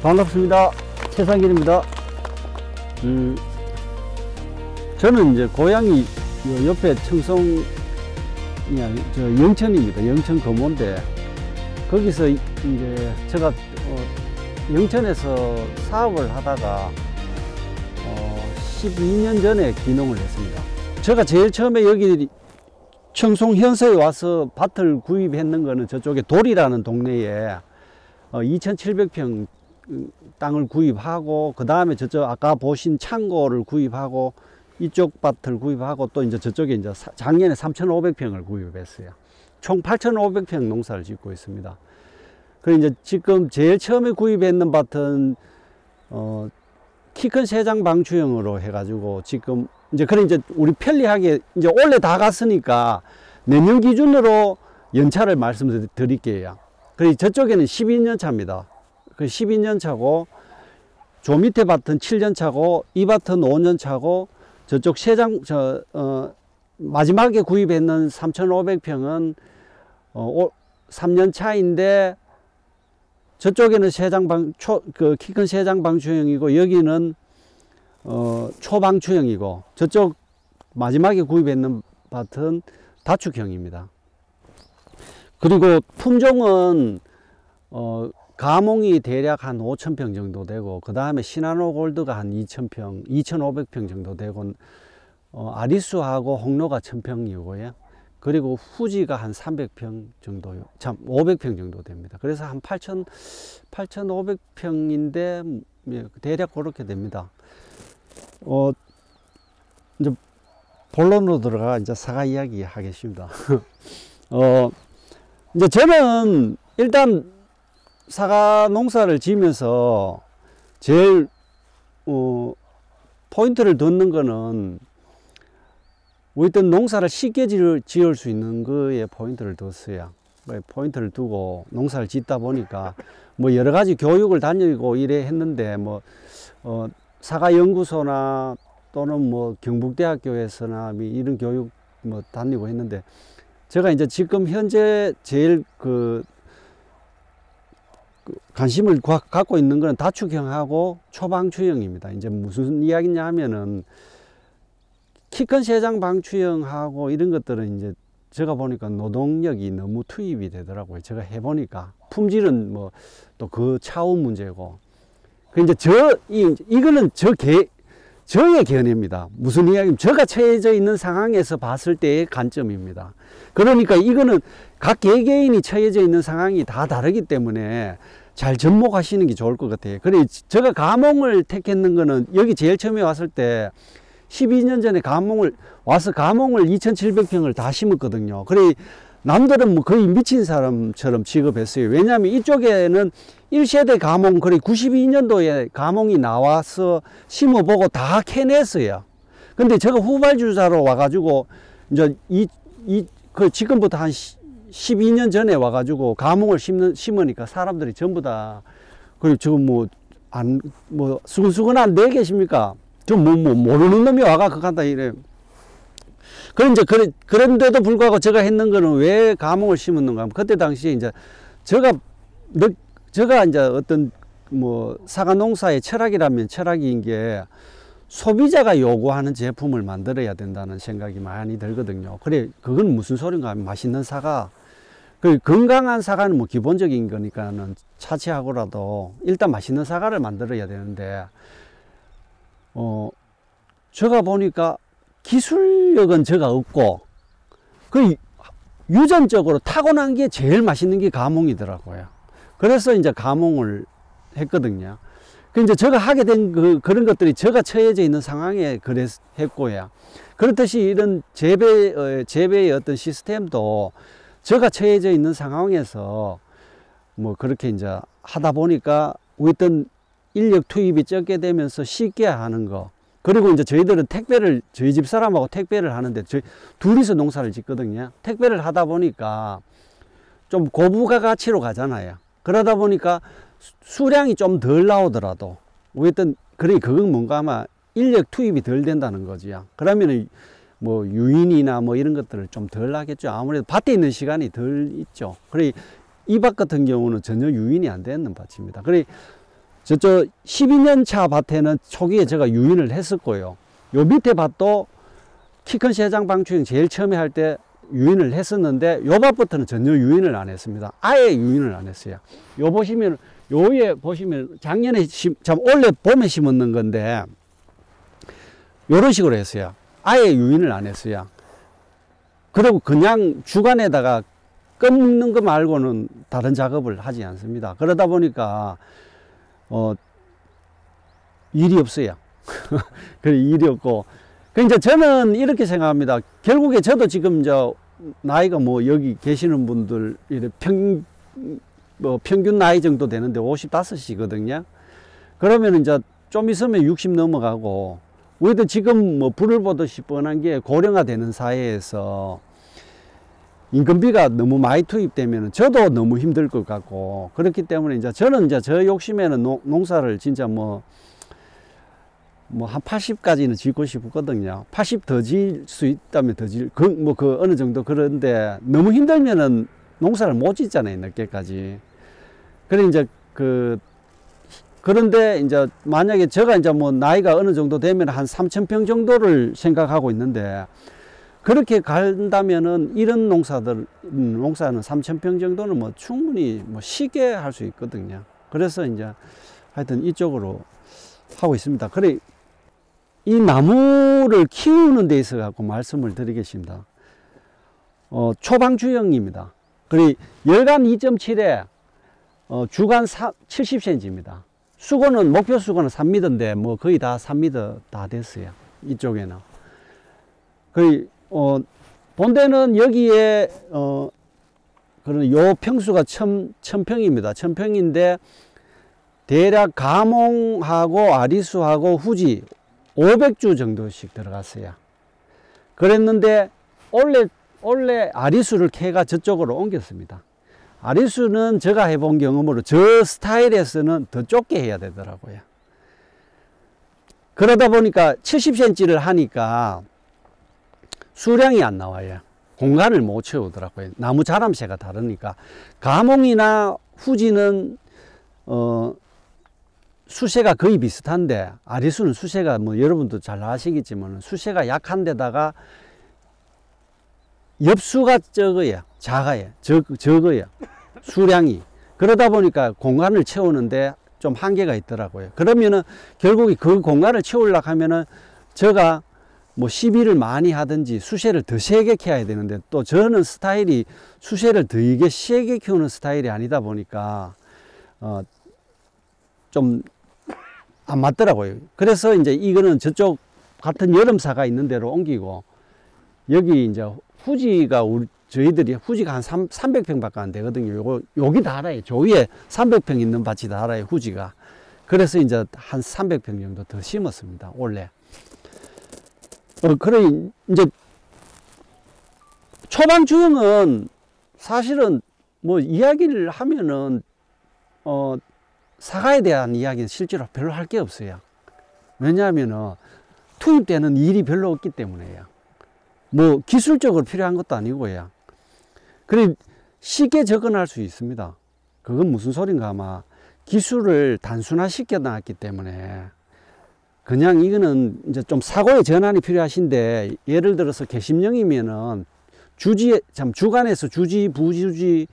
반갑습니다. 최상길입니다. 저는 이제 고향이 옆에 청송이 영천입니다. 영천 거모인데 거기서 이제 제가 영천에서 사업을 하다가 12년 전에 귀농을 했습니다. 제가 제일 처음에 여기 청송 현서에 와서 밭을 구입했는 거는 저쪽에 돌이라는 동네에 2,700평 땅을 구입하고, 그 다음에 저쪽 아까 보신 창고를 구입하고, 이쪽 밭을 구입하고, 또 이제 저쪽에 이제 작년에 3,500평을 구입했어요. 총 8,500평 농사를 짓고 있습니다. 그리고 이제 지금 제일 처음에 구입했는 밭은 키 큰 세장 방추형으로 해가지고 지금 이제 그래 이제 우리 편리하게 이제 올해 다 갔으니까 내년 기준으로 연차를 말씀드릴게요. 그리고 저쪽에는 12년 차입니다. 그 12년 차고, 저 밑에 밭은 7년 차고, 이 밭은 5년 차고, 저쪽 마지막에 구입했는 3,500평은 3년 차인데, 저쪽에는 키 큰 세장 방추형이고, 여기는 초방추형이고, 저쪽 마지막에 구입했는 밭은 다축형입니다. 그리고 품종은 가몽이 대략 한 5,000평 정도 되고, 그 다음에 시나노 골드가 한 2,000평, 2,500평 정도 되고, 아리수하고 홍로가 1,000평이고요. 그리고 후지가 한 300평 정도, 500평 정도 됩니다. 그래서 한 8,500평인데 대략 그렇게 됩니다. 이제 본론으로 들어가 이제 사과 이야기 하겠습니다. 이제 저는 일단 사과 농사를 지으면서 제일 포인트를 뒀는 거는 어떤 농사를 쉽게 지을 수 있는 거에 포인트를 뒀어요. 포인트를 두고 농사를 짓다 보니까 뭐 여러 가지 교육을 다니고 이래 했는데, 뭐 사과 연구소나 또는 뭐 경북대학교에서나 이런 교육 뭐 다니고 했는데, 제가 이제 지금 현재 제일 관심을 갖고 있는 거는 다축형하고 초방추형입니다. 이제 무슨 이야기냐 하면은, 키 큰 세장 방추형하고 이런 것들은 이제 제가 보니까 노동력이 너무 투입이 되더라고요. 제가 해보니까 품질은 뭐 또 그 차후 문제고. 이제 이거는 저의 견해입니다. 무슨 이야기냐면, 제가 처해져 있는 상황에서 봤을 때의 관점입니다. 그러니까 이거는 각 개개인이 처해져 있는 상황이 다 다르기 때문에 잘 접목하시는 게 좋을 것 같아요. 그래, 제가 가몽을 택했는 거는 여기 제일 처음에 왔을 때 12년 전에 가몽을 2,700평을 다 심었거든요. 그래, 남들은 뭐 거의 미친 사람처럼 취급했어요. 왜냐하면 이쪽에는 1세대 가몽, 그래 92년도에 가몽이 나와서 심어보고 다 캐냈어요. 근데 제가 후발주자로 와가지고 이제 지금부터 한 12년 전에 와가지고 가몽을 심으니까 사람들이 전부 다, 그리고 지금 수근수근한 네 계십니까? 좀 모르는 놈이 와가 그거 한다 이래. 그런데도 불구하고 제가 했는 거는 왜 가몽을 심었는가 하면, 그때 당시에 이제 제가 이제 어떤 사과 농사의 철학이라면 철학인 게, 소비자가 요구하는 제품을 만들어야 된다는 생각이 많이 들거든요. 그래, 그건 무슨 소린가 하면, 맛있는 사과, 건강한 사과는 뭐 기본적인 거니까는 차치하고라도 일단 맛있는 사과를 만들어야 되는데, 제가 보니까 기술력은 제가 없고, 유전적으로 타고난 게 제일 맛있는 게 가몽이더라고요. 그래서 이제 가몽을 했거든요. 이제 제가 하게 된 그런 것들이 제가 처해져 있는 상황에 했고요. 그렇듯이 이런 재배의 어떤 시스템도 제가 처해져 있는 상황에서 뭐 그렇게 이제 하다 보니까 어떤 인력 투입이 적게 되면서 쉽게 하는 거. 그리고 이제 저희들은 저희 집 사람하고 택배를 하는데, 둘이서 농사를 짓거든요. 택배를 하다 보니까 좀 고부가 가치로 가잖아요. 그러다 보니까 수량이 좀 덜 나오더라도 그건 뭔가 아마 인력 투입이 덜 된다는 거지요. 그러면은 뭐 유인이나 뭐 이런 것들을 좀 덜 하겠죠. 아무래도 밭에 있는 시간이 덜 있죠. 그래, 이 밭 같은 경우는 전혀 유인이 안 되는 밭입니다. 그래, 저쪽 12년 차 밭에는 초기에 제가 유인을 했었고요. 요 밑에 밭도 키 큰 쇠장 방추형 제일 처음에 할 때 유인을 했었는데 요 밭부터는 전혀 유인을 안 했습니다. 아예 유인을 안 했어요. 요 보시면 요에 보시면 작년에 원래 봄에 심었는 건데 요런 식으로 했어요. 아예 유인을 안 했어요. 그리고 그냥 주간에다가 껌 묶는 거 말고는 다른 작업을 하지 않습니다. 그러다 보니까 일이 없어요. 그래 일이 없고. 그러니까 저는 이렇게 생각합니다. 결국에 저도 지금 나이가 뭐 여기 계시는 분들 평균 나이 정도 되는데 55이거든요. 그러면 이제 좀 있으면 60 넘어가고, 우리도 지금 뭐 불을 보듯이 뻔한 게 고령화 되는 사회에서 인건비가 너무 많이 투입되면 저도 너무 힘들 것 같고, 그렇기 때문에 이제 저는 이제 저 욕심에는 농사를 진짜 뭐 한 80까지는 짓고 싶거든요. 80 더 지을 수 있다면 더 지을, 어느 정도. 그런데 너무 힘들면은 농사를 못 짓잖아요, 늦게까지. 그래, 이제 그런데 이제 만약에 제가 이제 뭐 나이가 어느 정도 되면 한 3,000평 정도를 생각하고 있는데, 그렇게 간다면은 이런 농사는 3,000평 정도는 뭐 충분히 뭐 쉽게 할 수 있거든요. 그래서 이제 하여튼 이쪽으로 하고 있습니다. 그래, 이 나무를 키우는 데 있어 갖고 말씀을 드리겠습니다. 초방추형입니다. 그리고 열간 2.7에 주간 70cm입니다. 수고는, 목표 수고는 3m인데 뭐 거의 다 3m 다 됐어요. 이쪽에는. 본대는 여기에 그런 요 평수가 1000평입니다. 1000평인데 대략 가몽하고 아리수하고 후지 500주 정도씩 들어갔어요. 그랬는데 원래 아리수를 캐가 저쪽으로 옮겼습니다. 아리수는 제가 해본 경험으로 저 스타일에서는 더 좁게 해야 되더라고요. 그러다 보니까 70cm를 하니까 수량이 안 나와요. 공간을 못 채우더라고요. 나무 자람새가 다르니까. 가몽이나 후지는 수세가 거의 비슷한데, 아리수는 수세가 뭐 여러분도 잘 아시겠지만 수세가 약한 데다가 엽수가 적어요. 적어요. 수량이. 그러다 보니까 공간을 채우는데 좀 한계가 있더라고요. 그러면은 결국에 그 공간을 채우려고 하면은 제가 뭐 시비를 많이 하든지 수세를 더 세게 키워야 되는데, 또 저는 스타일이 수세를 되게 세게 키우는 스타일이 아니다 보니까 좀 안 맞더라고요. 그래서 이제 이거는 저쪽 같은 여름사가 있는 데로 옮기고, 여기 이제 후지가 저희들이 후지가 한 300평밖에 안 되거든요. 여기 다 알아요. 저 위에 300평 있는 밭이 다 알아요, 후지가. 그래서 이제 한 300평 정도 더 심었습니다, 원래. 그래, 이제 초방추형은 사실은 뭐 이야기를 하면은 사과에 대한 이야기는 실제로 별로 할 게 없어요. 왜냐하면 투입되는 일이 별로 없기 때문에요. 뭐 기술적으로 필요한 것도 아니고요. 그래, 쉽게 접근할 수 있습니다. 그건 무슨 소린가, 아마 기술을 단순화시켜 놨기 때문에. 그냥 이거는 이제 좀 사고의 전환이 필요하신데, 예를 들어서 개심령이면은 주간에서 주지, 부주지,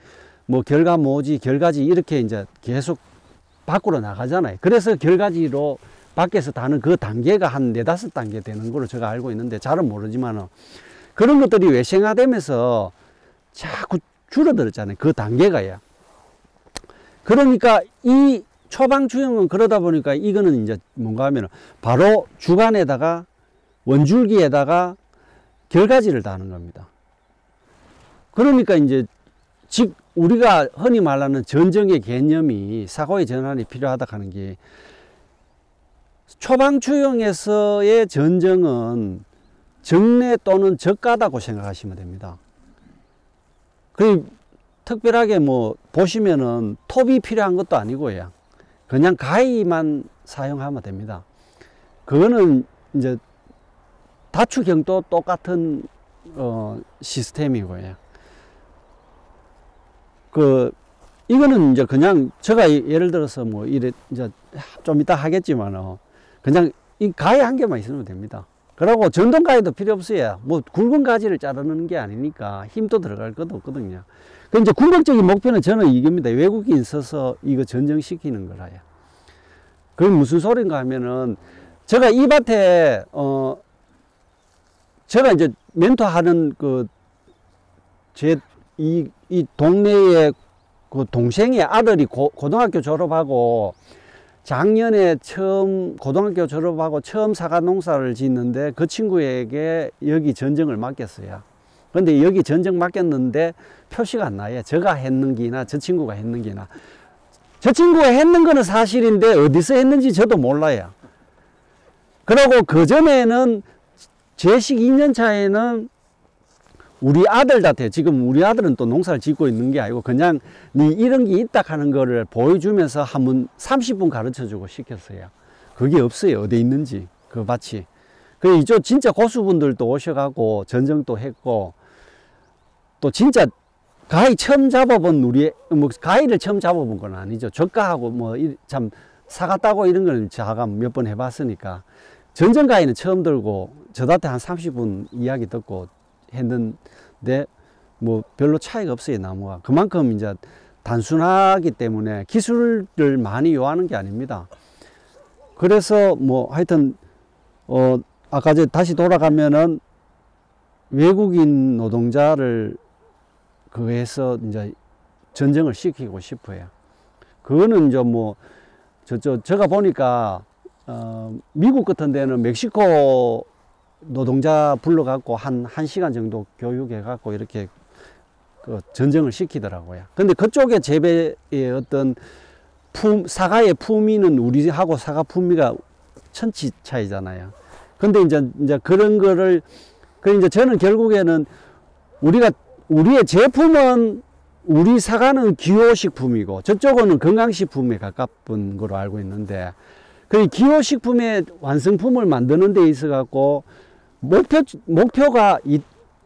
뭐 결가, 모지, 결가지 이렇게 이제 계속 밖으로 나가잖아요. 그래서 결가지로 밖에서 다는 그 단계가 한 4~5단계 되는 걸로 제가 알고 있는데, 잘은 모르지만은 그런 것들이 외생화되면서 자꾸 줄어들었잖아요. 그 단계가요. 그러니까 이 초방추형은 그러다 보니까 이거는 이제 뭔가 하면 바로 주간에다가 원줄기에다가 결가지를 다는 겁니다. 그러니까 이제 즉 우리가 흔히 말하는 전정의 개념이, 사고의 전환이 필요하다 하는 게, 초방추형에서의 전정은 정례 또는 적가다고 생각하시면 됩니다. 특별하게 뭐 보시면은 톱이 필요한 것도 아니고요. 그냥 가위만 사용하면 됩니다. 그거는 이제 다축형도 똑같은 시스템이고요. 이거는 이제 그냥 제가 예를 들어서 뭐 이래 이제 좀 이따 하겠지만 그냥 이 가위 한 개만 있으면 됩니다. 그러고 전동 가위도 필요 없어요. 뭐 굵은 가지를 자르는 게 아니니까 힘도 들어갈 것도 없거든요. 그 이제 궁극적인 목표는 저는 이겁니다. 외국인 써서 이거 전정시키는 거라요. 그게 무슨 소린가 하면은 제가 이 밭에 제가 이제 멘토하는 그 이 동네에 그 동생의 아들이 고등학교 졸업하고 작년에 처음 고등학교 졸업하고 처음 사과 농사를 짓는데 그 친구에게 여기 전정을 맡겼어요. 근데 여기 전정 맡겼는데 표시가 안 나요. 제가 했는기나 저 친구가 했는기나. 저 친구가 했는 거는 사실인데 어디서 했는지 저도 몰라요. 그리고 그 전에는 제식 2년 차에는 우리 아들한테, 지금 우리 아들은 또 농사를 짓고 있는 게 아니고 그냥 니 이런 게 있다 하는 거를 보여주면서 한번 30분 가르쳐 주고 시켰어요. 그게 없어요. 어디 있는지 그 밭이. 그래 이쪽 진짜 고수분들도 오셔가고 전정도 했고 또 진짜 가위 처음 잡아본 우리 뭐 가위를 처음 잡아본 건 아니죠. 저가하고 뭐 참 사과 따고 이런 거는 제가 몇 번 해봤으니까 전정 가위는 처음 들고 저한테 한 30분 이야기 듣고 했는데 뭐 별로 차이가 없어요. 나무가 그만큼 이제 단순하기 때문에 기술을 많이 요하는 게 아닙니다. 그래서 뭐 하여튼 아까 다시 돌아가면은 외국인 노동자를 그해서 이제 전정을 시키고 싶어요. 그거는 이제 뭐 제가 보니까 미국 같은 데는 멕시코 노동자 불러갖고 한 1시간 정도 교육해갖고 이렇게 그 전정을 시키더라고요. 근데 그쪽의 재배의 어떤 사과의 품위는 우리하고 사과 품위가 천지 차이잖아요. 근데 이제 그런 거를, 이제 저는 결국에는 우리의 제품은 우리 사과는 기호식품이고 저쪽은 건강식품에 가깝은 거로 알고 있는데 그 기호식품의 완성품을 만드는 데 있어 갖고 목표가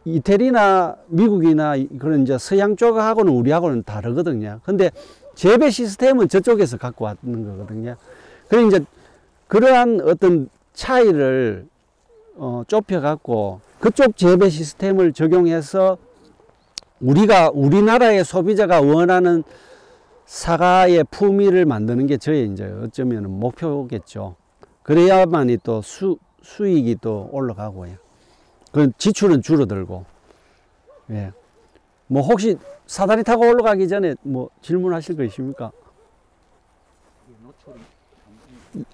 이태리나 미국이나 그런 이제 서양 쪽하고는 우리하고는 다르거든요. 근데 재배 시스템은 저쪽에서 갖고 왔는 거거든요. 그래 이제 그러한 어떤 차이를 좁혀 갖고 그쪽 재배 시스템을 적용해서 우리나라의 소비자가 원하는 사과의 품위를 만드는 게 저의 이제 어쩌면 목표겠죠. 그래야만이 또 수익이 또 올라가고요. 그 지출은 줄어들고. 예. 뭐 혹시 사다리 타고 올라가기 전에 뭐 질문하실 거 있습니까?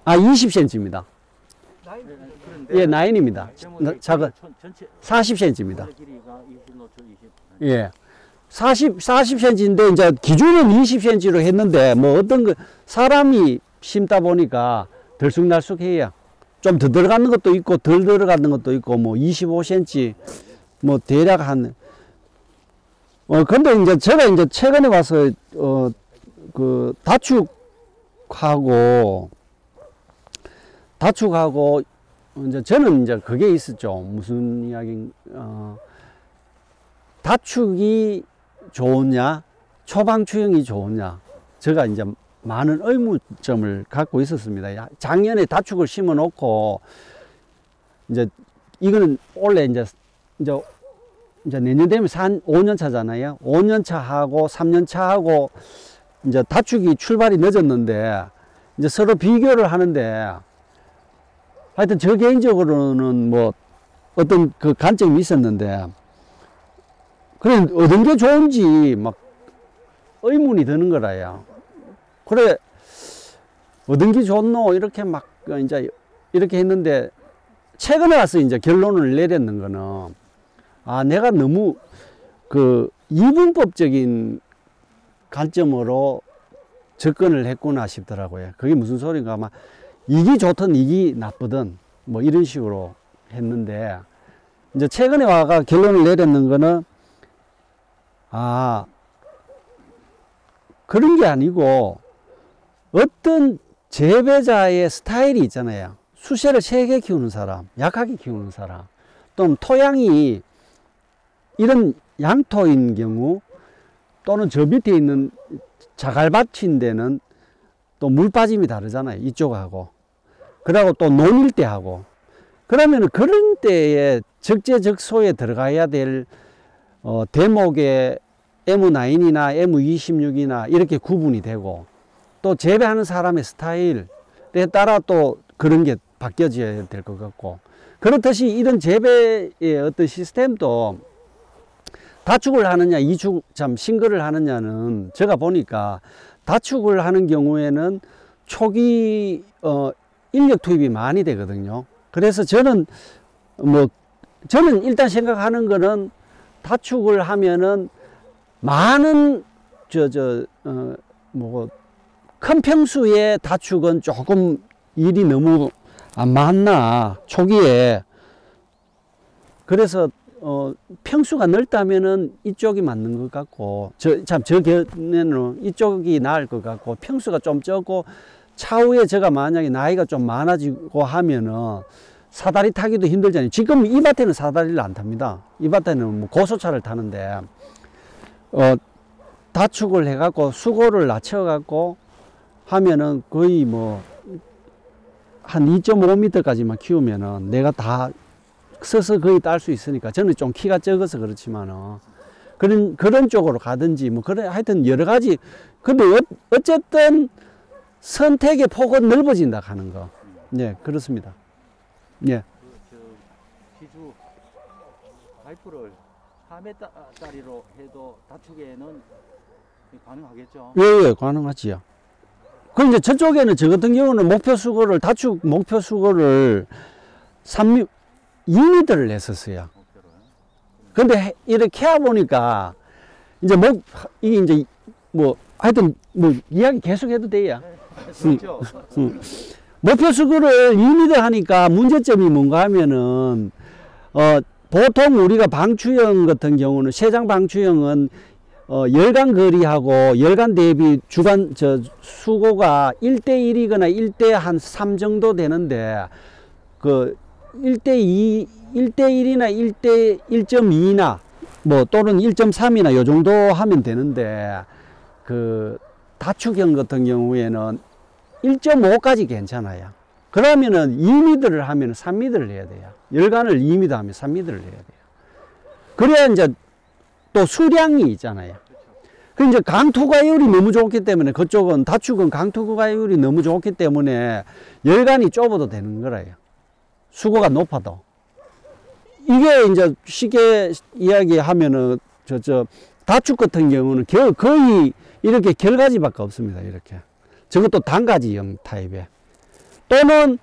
20cm입니다. 예, 9입니다. 작은 40cm입니다. 예. 40cm인데 이제 기준은 20cm로 했는데 뭐 어떤 거 사람이 심다 보니까 들쑥날쑥해요. 좀 더 들어가는 것도 있고 덜 들어가는 것도 있고 뭐 25cm 뭐 대략 한 근데 이제 제가 이제 최근에 와서 그 다축하고 이제 저는 이제 그게 있었죠. 무슨 이야기 다축이 좋으냐 초방추형이 좋으냐 제가 이제 많은 의문점을 갖고 있었습니다. 작년에 다축을 심어 놓고 이제 이거는 원래 이제 내년 되면 5년 차잖아요. 5년 차하고 3년 차하고 이제 다축이 출발이 늦었는데 이제 서로 비교를 하는데 하여튼 저 개인적으로는 뭐 어떤 그 관점이 있었는데 그래 어떤 게 좋은지 막 의문이 드는 거라요. 그래 어떤 게 좋노 이렇게 막 이제 이렇게 했는데 최근에 와서 이제 결론을 내렸는 거는 내가 너무 그 이분법적인 관점으로 접근을 했구나 싶더라고요. 그게 무슨 소린가 아마 이기 좋든 이기 나쁘든 뭐 이런 식으로 했는데 이제 최근에 와가 결론을 내렸는 거는 그런 게 아니고 어떤 재배자의 스타일이 있잖아요. 수세를 세게 키우는 사람, 약하게 키우는 사람, 또는 토양이 이런 양토인 경우 또는 저 밑에 있는 자갈밭인 데는 또 물 빠짐이 다르잖아요. 이쪽하고. 그러고 또 논일 때 하고. 그러면 그런 때에 적재적소에 들어가야 될 대목의 M9이나 M26이나 이렇게 구분이 되고, 또 재배하는 사람의 스타일에 따라 또 그런 게 바뀌어져야 될 것 같고, 그렇듯이 이런 재배의 어떤 시스템도 다축을 하느냐 싱글을 하느냐는 제가 보니까 다축을 하는 경우에는 초기 인력 투입이 많이 되거든요. 그래서 저는 일단 생각하는 거는 다축을 하면은 많은 큰 평수의 다축은 조금 일이 너무 안 맞나 초기에. 그래서 평수가 넓다면은 이쪽이 맞는 것 같고, 저 견해는 이쪽이 나을 것 같고, 평수가 좀 적고 차후에 제가 만약에 나이가 좀 많아지고 하면은 사다리 타기도 힘들잖아요. 지금 이 밭에는 사다리를 안 탑니다. 이 밭에는 뭐 고소차를 타는데 다축을 해갖고 수고를 낮춰갖고 하면은 거의 뭐 한 2.5m까지만 키우면은 내가 다 서서 거의 딸 수 있으니까, 저는 좀 키가 적어서 그렇지만은 그런 쪽으로 가든지 뭐 그래 하여튼 여러 가지. 근데 어쨌든 선택의 폭은 넓어진다 하는 거. 네, 그렇습니다. 예. 기주 파이프를 4m짜리로 해도 다축에는 가능하겠죠? 예, 가능하지요. 그 이제 저쪽에는 저 같은 경우는 다축 목표 수거를 2m를 냈었어요. 근데 이렇게 해보니까 이제 이게 이제 하여튼 이야기 계속 해도 돼요. 그렇죠. 목표 수거를 2m 하니까 문제점이 뭔가 하면은 보통 우리가 방추형 같은 경우는 세장 방추형은 열간 거리하고 열간 대비 수고가 1대1이거나 1대 한 3 정도 되는데, 그 1대1이나 1대 1.2나 또는 1.3이나 요 정도 하면 되는데, 그 다축형 같은 경우에는 1.5까지 괜찮아요. 그러면은 2m를 하면 3m를 해야 돼요. 열간을 2m 하면 3m를 해야 돼요. 그래야 이제 또 수량이 있잖아요. 그 이제 강투과율이 너무 좋기 때문에, 그쪽은 다축은 강투과율이 너무 좋기 때문에 열간이 좁아도 되는 거라요. 수고가 높아도. 이게 이제 쉽게 이야기하면은 다축 같은 경우는 거의 이렇게 결가지밖에 없습니다. 이렇게. 저것도 단가지형 타입에. 또는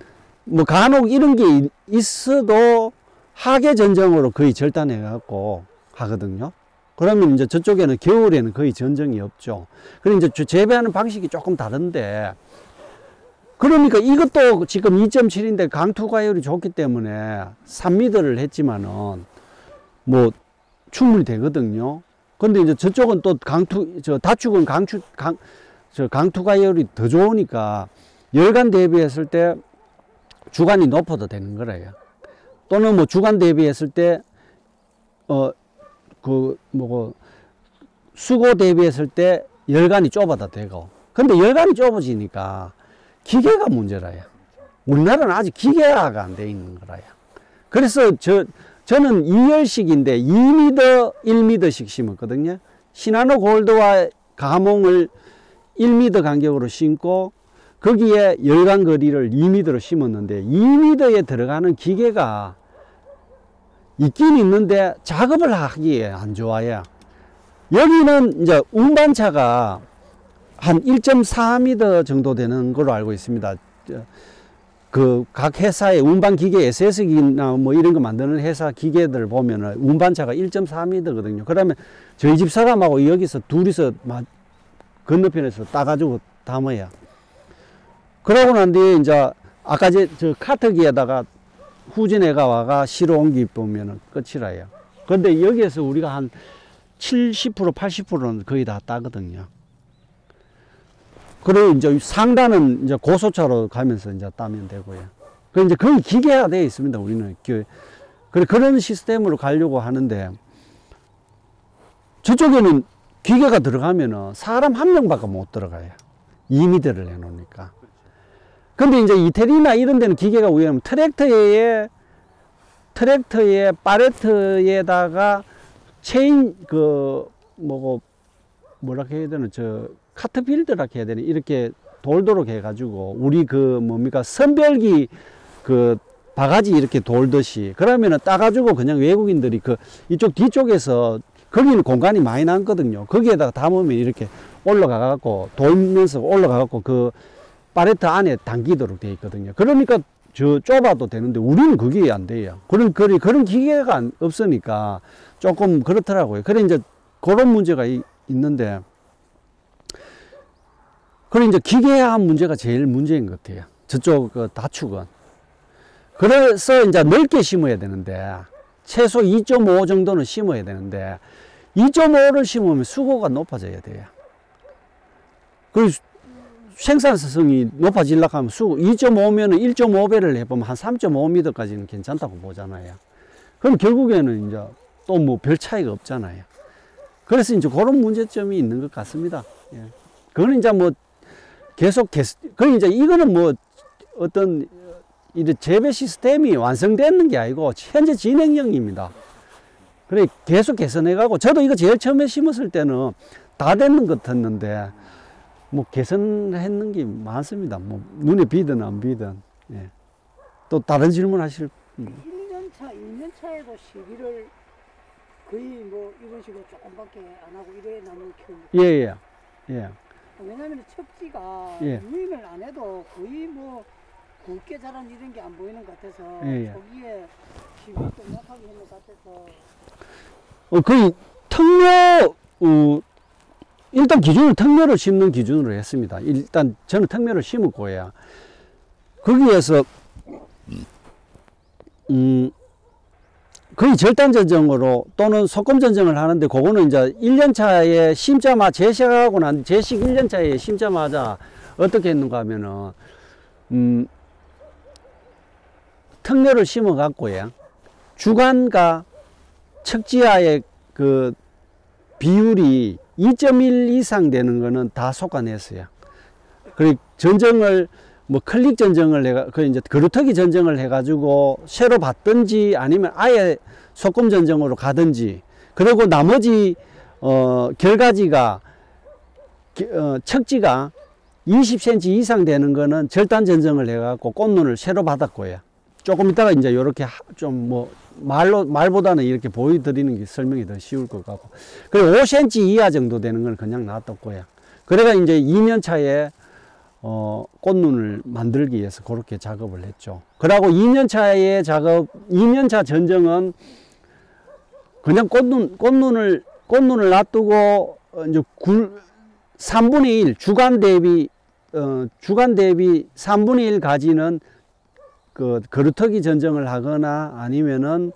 간혹 이런 게 있어도 하계 전정으로 거의 절단해 갖고 하거든요. 그러면 이제 저쪽에는 겨울에는 거의 전정이 없죠. 그리고 이제 재배하는 방식이 조금 다른데, 그러니까 이것도 지금 2.7인데 강투과율이 좋기 때문에 3m를 했지만은 충분히 되거든요. 근데 이제 저쪽은 또 다축은 강투과율이 더 좋으니까 열간 대비했을 때 주간이 높아도 되는 거래요. 또는 주간 대비했을 때 수고 대비했을 때 열간이 좁아도 되고. 근데 열간이 좁아지니까 기계가 문제라요. 우리나라는 아직 기계화가 안 돼 있는 거라요. 그래서 저는 2열식인데 2m, 1m씩 심었거든요. 시나노 골드와 가몽을 1m 간격으로 심고 거기에 열간 거리를 2m로 심었는데, 2m에 들어가는 기계가 있긴 있는데 작업을 하기에 안 좋아요. 여기는 이제 운반차가 한 1.4m 정도 되는 걸로 알고 있습니다. 그 각 회사의 운반 기계, SS기나 이런 거 만드는 회사 기계들 보면은 운반차가 1.4m거든요. 그러면 저희 집 사람하고 여기서 둘이서 건너편에서 따가지고 담아요. 그러고 난 뒤에 이제 아까 저 카트기에다가 후진해가 와가 실어 옮기 보면은 끝이라요. 근데 여기에서 우리가 한 70%, 80%는 거의 다 따거든요. 그리고 이제 상단은 이제 고소차로 가면서 이제 따면 되고요. 그 이제 거의 기계화되어 있습니다. 우리는. 그런 시스템으로 가려고 하는데, 저쪽에는 기계가 들어가면은 사람 한 명밖에 못 들어가요. 2m를 해놓으니까. 근데 이제 이태리나 이런 데는 기계가 왜냐면 트랙터에 팔레트에다가 체인 뭐라 해야 되나 카트필드라 해야 되나 이렇게 돌도록 해가지고 우리 선별기 바가지 이렇게 돌듯이 그러면은 따가지고 그냥 외국인들이 이쪽 뒤쪽에서 거기는 공간이 많이 남거든요. 거기에다가 담으면 이렇게 올라가갖고 돌면서 올라가갖고 팔레트 안에 담기도록 되어 있거든요. 그러니까 좁아도 되는데 우리는 그게 안 돼요. 그런 기계가 없으니까 조금 그렇더라고요. 그래 이제 그런 문제가 있는데 그래 이제 기계화한 문제가 제일 문제인 것 같아요. 저쪽 다축은. 그래서 이제 넓게 심어야 되는데 최소 2.5 정도는 심어야 되는데 2.5를 심으면 수고가 높아져야 돼요. 그리고 생산성이 높아지려고 하면 2.5면은 1.5배를 해보면 한 3.5m까지는 괜찮다고 보잖아요. 그럼 결국에는 이제 또 뭐 별 차이가 없잖아요. 그래서 이제 그런 문제점이 있는 것 같습니다. 예. 그거는 이제 뭐 계속 그럼 이제 이거는 뭐 어떤 이 재배 시스템이 완성되는 게 아니고 현재 진행형입니다. 그래 계속 개선해가고 저도 이거 제일 처음에 심었을 때는 다 되는 것 같았는데 뭐 개선했는 게 많습니다. 뭐 눈에 비든 안 비든. 예. 또 다른 질문 하실? 1년차, 2년차에도 시기를 거의 뭐 이런 식으로 조금밖에 안 하고 이래 나무 키우는 예예. 예. 왜냐면 척지가 예. 유인을 안 해도 거의 뭐 굵게 자란 이런 게 안 보이는 것 같아서 예. 저기에 시기 좀 약하게 있는 것 같아서 거의 턱묘 일단 기준을 턱묘를 심는 기준으로 했습니다. 일단 저는 턱묘를 심었고요. 거기에서 거의 절단 전정으로 또는 소금 전정을 하는데 그거는 이제 1년차에 심자마자 제식하고 난 제식 1년차에 심자마자 어떻게 했는가 하면은 턱묘를 심어 갖고요. 주간과 척지하의 비율이 2.1 이상 되는 거는 다 솎아냈어요. 그리고 전정을 뭐 클릭 전정을 이제 그루터기 전정을 해가지고 새로 받든지 아니면 아예 소금 전정으로 가든지 그리고 나머지 결가지가 척지가 20cm 이상 되는 거는 절단 전정을 해갖고 꽃눈을 새로 받았고요. 조금 이따가 이제 이렇게 좀 뭐 말보다는 이렇게 보여드리는 게 설명이 더 쉬울 것 같고. 그리고 5cm 이하 정도 되는 건 그냥 놔뒀고요. 그래가 이제 2년 차에 꽃눈을 만들기 위해서 그렇게 작업을 했죠. 그러고 2년 차의 2년 차 전정은 그냥 꽃눈을 놔두고 이제 3분의 1 주간 대비 3분의 1 가지는 그루터기 전정을 하거나 아니면은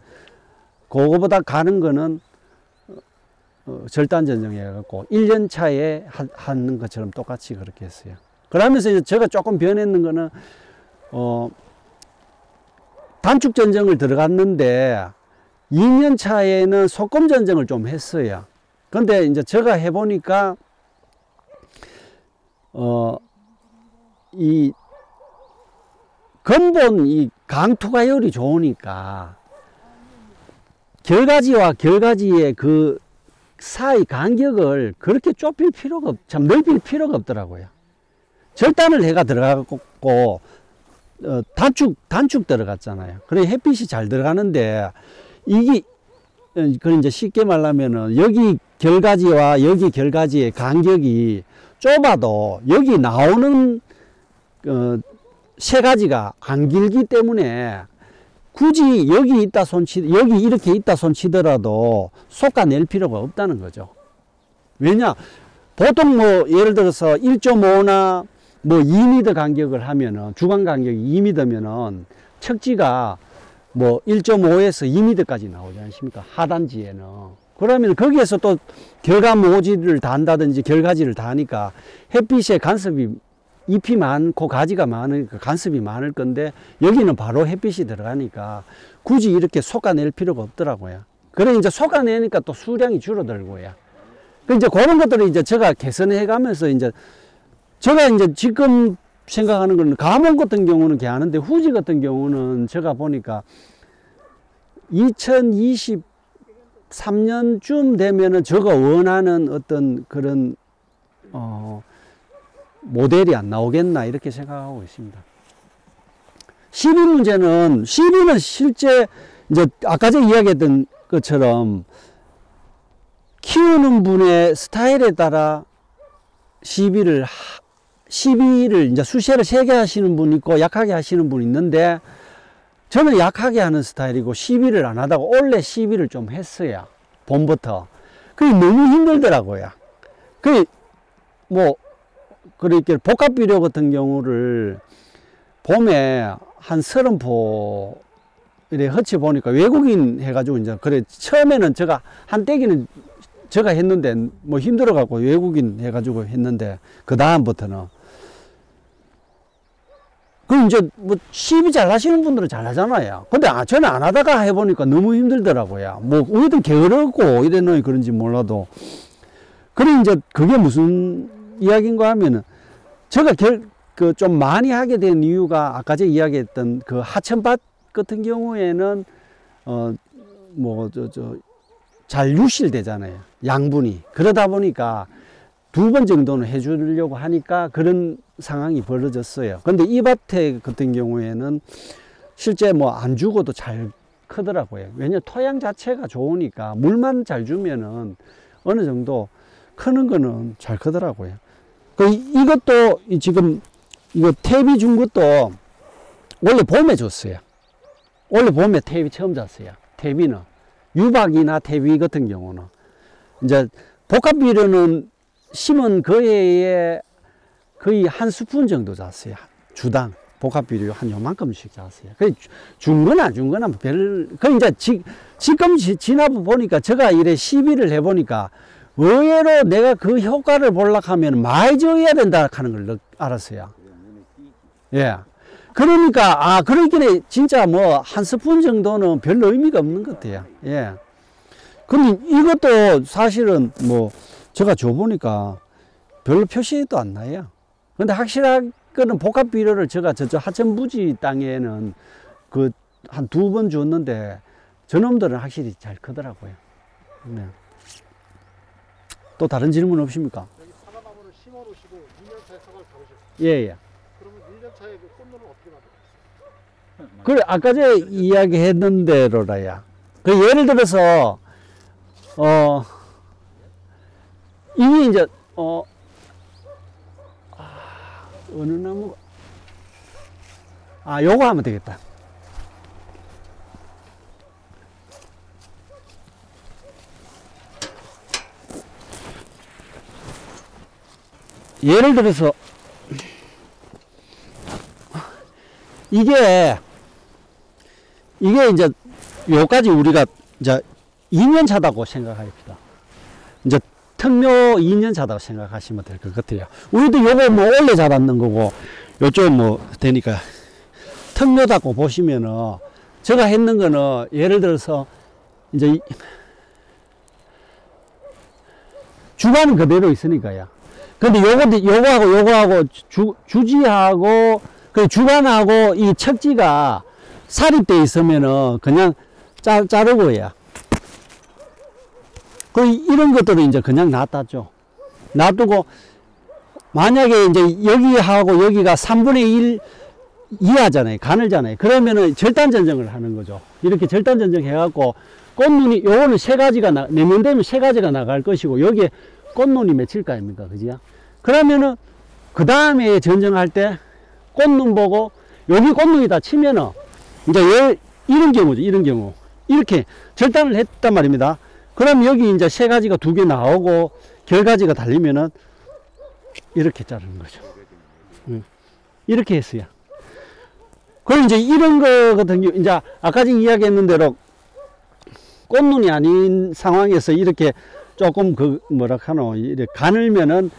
그거보다 가는 거는 절단 전정해 갖고 1년 차에 하는 것처럼 똑같이 그렇게 했어요. 그러면서 이제 제가 조금 변했는 거는 단축 전정을 들어갔는데 2년 차에는 소금 전정을 좀 했어요. 근데 이제 제가 해보니까 이 근본 이 강투가열이 좋으니까 결가지와 결가지의 그 사이 간격을 그렇게 좁힐 필요가 참 넓힐 필요가 없더라고요. 절단을 해가 들어가고 단축 들어갔잖아요. 그래 햇빛이 잘 들어가는데 이게 그런 이제 쉽게 말하면은 여기 결가지와 여기 결가지의 간격이 좁아도 여기 나오는 세 가지가 안 길기 때문에 굳이 여기 이렇게 있다 손치더라도 솎아낼 필요가 없다는 거죠. 왜냐 보통 뭐 예를 들어서 1.5나 뭐 2m 간격을 하면은 주간 간격이 2m면은 척지가 뭐 1.5에서 2m까지 나오지 않습니까? 하단지에는. 그러면 거기에서 또 결가 모지를 다 한다든지 결가지를 다 하니까 햇빛에 간섭이 잎이 많고 가지가 많으니까 간섭이 많을 건데 여기는 바로 햇빛이 들어가니까 굳이 이렇게 솎아낼 필요가 없더라고요. 그래 이제 솎아내니까 또 수량이 줄어들고요. 그 이제 그런 것들을 이제 제가 개선해 가면서 이제 제가 이제 지금 생각하는 거는 감원 같은 경우는 개하는데 후지 같은 경우는 제가 보니까 2023년쯤 되면은 제가 원하는 어떤 그런 모델이 안 나오겠나 이렇게 생각하고 있습니다. 시비 문제는 시비는 실제 이제 아까 제가 이야기했던 것처럼 키우는 분의 스타일에 따라 시비를 이제 수세를 세게 하시는 분 있고 약하게 하시는 분 있는데 저는 약하게 하는 스타일이고 시비를 안 하다가 원래 시비를 좀 했어요. 봄부터. 그게 너무 힘들더라고요. 그렇게 복합비료 같은 경우를 봄에 한 30포 이래 허치 보니까 외국인 해가지고 이제 그래 처음에는 제가 한때기는 제가 했는데 뭐 힘들어 갖고 외국인 해가지고 했는데 그 다음부터는 그 이제 뭐 시비 잘 하시는 분들은 잘 하잖아요. 근데 저는 안 하다가 해보니까 너무 힘들더라고요. 뭐 우리도 게으르고 이래놓이 그런지 몰라도 그래 이제 그게 무슨 이야기인가 하면은 제가 좀 많이 하게 된 이유가 아까 제가 이야기했던 그 하천밭 같은 경우에는 잘 유실되잖아요. 양분이. 그러다 보니까 2번 정도는 해주려고 하니까 그런 상황이 벌어졌어요. 근데 이 밭에 같은 경우에는 실제 뭐 안 주고도 잘 크더라고요. 왜냐면 토양 자체가 좋으니까 물만 잘 주면은 어느 정도 크는 거는 잘 크더라고요. 이것도 지금 이거 탭이 준 것도 원래 봄에 줬어요. 원래 봄에 탭이 처음 잤어요. 탭이는 유박이나 탭이 같은 경우는 이제 복합비료는 심은 그 해에 거의 한 스푼 정도 잤어요. 주당 복합비료 한 요만큼씩 잤어요. 준 거나 안 준 거나 이제 지금 지나고 보니까 제가 이래 시비를 해보니까 의외로 내가 그 효과를 보려고 하면 많이 줘야 된다 하는 걸 알았어요. 예. 그러니까, 그러기에 진짜 뭐 한 스푼 정도는 별로 의미가 없는 것 같아요. 예. 근데 이것도 사실은 뭐 제가 줘보니까 별로 표시도 안 나요. 근데 확실한 거는 복합비료를 제가 저 하천부지 땅에는 그 한 2번 줬는데 저놈들은 확실히 잘 크더라고요. 네. 또 다른 질문 없습니까? 여기 사과나무를 심어놓으시고 2년 차에 사과를 바르셨어요. 예. 그러면 1년 차에 그 꽃눈은 어떻게 만들었어요? 그래, 아까 제가 이야기했던 대로라야. 예를 들어서, 이게 이제, 어느 나무가, 요거 하면 되겠다. 예를 들어서, 이게 이제 요까지 우리가 이제 2년 차다고 생각합니다. 이제 특묘 2년 차다고 생각하시면 될 것 같아요. 우리도 요거 뭐 원래 자랐는 거고 요쪽 뭐 되니까 특묘다고 보시면은 제가 했는 거는 예를 들어서 이제 주관은 그대로 있으니까요. 근데 요거하고 주지하고 그 주관하고 이 척지가 사립돼 있으면은 그냥 자르고요. 이런 것들은 이제 그냥 놔두죠. 놔두고 만약에 이제 여기하고 여기가 3분의 1 이하잖아요. 가늘잖아요. 그러면은 절단 전정을 하는 거죠. 이렇게 절단 전정 해갖고 꽃눈이 요거는 3가지가 내년 되면 3가지가 나갈 것이고 여기에 꽃눈이 맺힐 거 아닙니까? 그지요? 그러면은 그 다음에 전정할 때 꽃눈 보고 여기 꽃눈이다 치면은 이제 이런 경우죠. 이런 경우 이렇게 절단을 했단 말입니다. 그럼 여기 이제 3가지가 2개 나오고 결가지가 달리면은 이렇게 자르는 거죠. 이렇게 했어요. 그럼 이제 이런 거 같은 경우 이제 아까 전에 이야기했는 대로 꽃눈이 아닌 상황에서 이렇게 조금 이렇게 가늘면은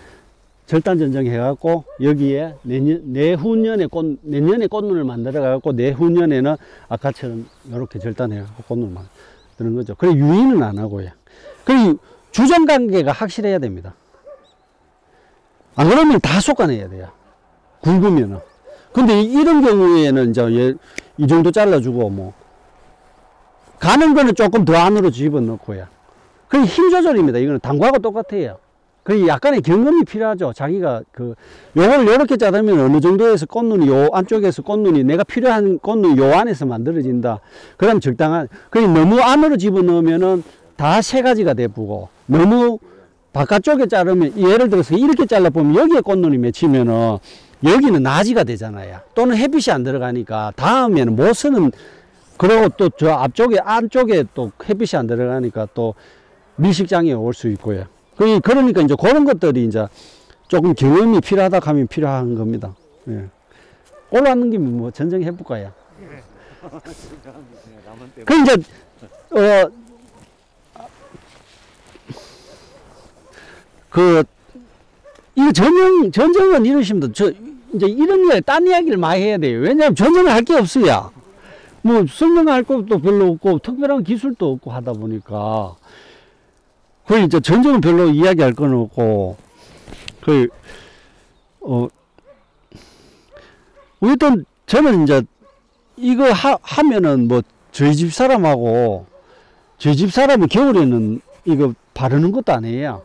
절단 전정해갖고 여기에 내후년에 꽃눈을 만들어갖고 내후년에는 아까처럼 이렇게 절단해갖고 꽃눈을 만드는 거죠. 그래 유인은 안 하고요. 그리고 주전 관계가 확실해야 됩니다. 안 그러면 다 솎아내야 돼요. 굵으면은. 근데 이런 경우에는 이제 이 정도 잘라주고 뭐 가는 거는 조금 더 안으로 집어넣고요. 그게 힘 조절입니다. 이거는 당구하고 똑같아요. 그 약간의 경험이 필요하죠. 자기가 요걸 요렇게 자르면 어느 정도에서 꽃눈이 요 안쪽에서 꽃눈이 내가 필요한 꽃눈이 요 안에서 만들어진다. 그럼 적당한, 너무 안으로 집어넣으면은 다 세 가지가 되고, 너무 바깥쪽에 자르면, 예를 들어서 이렇게 잘라보면 여기에 꽃눈이 맺히면은 여기는 나지가 되잖아요. 또는 햇빛이 안 들어가니까 다음에는 못 쓰는, 그리고 또 저 앞쪽에, 안쪽에 또 햇빛이 안 들어가니까 또 밀식장애 올 수 있고요. 그러니까 이제 그런 것들이 이제 조금 경험이 필요하다 하면 필요한 겁니다. 예. 올라왔는 김에 뭐 전쟁해볼까요? 그 이제, 이거 전쟁은 이러시면, 이제 이런 이야기, 딴 이야기를 많이 해야 돼요. 왜냐하면 전쟁을 할 게 없어요. 뭐, 설명할 것도 별로 없고, 특별한 기술도 없고 하다 보니까. 이제 전쟁은 별로 이야기할 건 없고, 일단 저는 이제 이거 하면은 뭐, 저희 집 사람은 겨울에는 이거 바르는 것도 안 해요.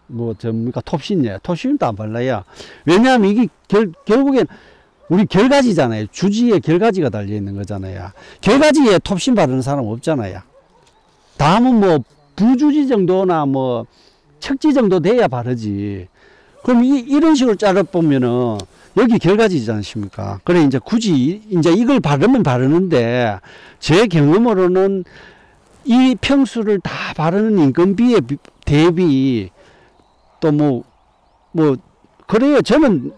뭐, 톱신이에요. 톱신도 안 발라요. 왜냐하면 이게 결국엔 우리 결가지잖아요. 주지에 결가지가 달려있는 거잖아요. 결가지에 톱신 바르는 사람 없잖아요. 다음은 뭐, 부주지 정도나 뭐, 척지 정도 돼야 바르지. 그럼 이런 식으로 자르보면은, 여기 결가지지 않습니까? 그래, 이제 굳이, 이제 이걸 바르면 바르는데, 제 경험으로는 이 평수를 다 바르는 인건비에 대비, 또 그래요. 저는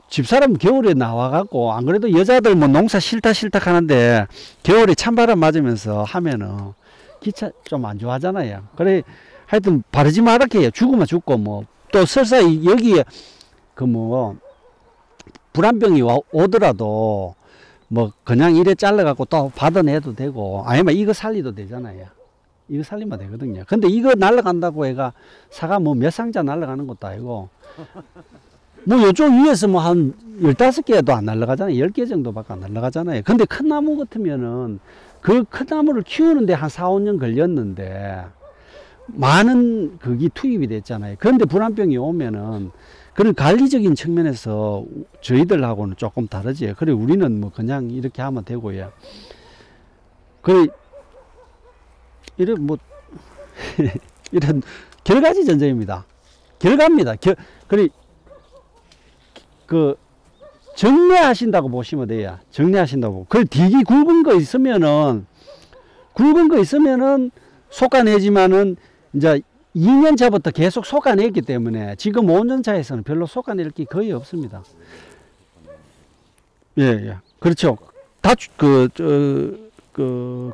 집사람 겨울에 나와갖고, 안 그래도 여자들 뭐 농사 싫다 하는데, 겨울에 찬바람 맞으면서 하면은, 기차 좀 안 좋아하잖아요. 그래, 하여튼 바르지 말게 해요. 죽으면 죽고, 뭐, 또 설사 여기에, 불안병이 오더라도, 뭐, 그냥 이래 잘라갖고 또 받아내도 되고, 아니면 이거 살리도 되잖아요. 이거 살리면 되거든요. 근데 이거 날아간다고 해가 사과 뭐 몇 상자 날아가는 것도 아니고, 뭐 요쪽 위에서 뭐 한 15개도 안 날아가잖아요. 10개 정도밖에 안 날아가잖아요. 근데 큰 나무 같으면은 그 큰 나무를 키우는데 한 4, 5년 걸렸는데 많은 그게 투입이 됐잖아요. 그런데 불안병이 오면은 그런 관리적인 측면에서 저희들하고는 조금 다르지. 그래, 우리는 뭐 그냥 이렇게 하면 되고요. 그래, 이런 뭐, 이런 결가지 전쟁입니다. 결가입니다. 그래, 정리하신다고 보시면 돼요. 정리하신다고. 그 되게 굵은 거 있으면은 솎아내지만은 이제 2년 차부터 계속 솎아냈기 때문에 지금 5년 차에서는 별로 솎아낼 게 거의 없습니다. 예. 그렇죠.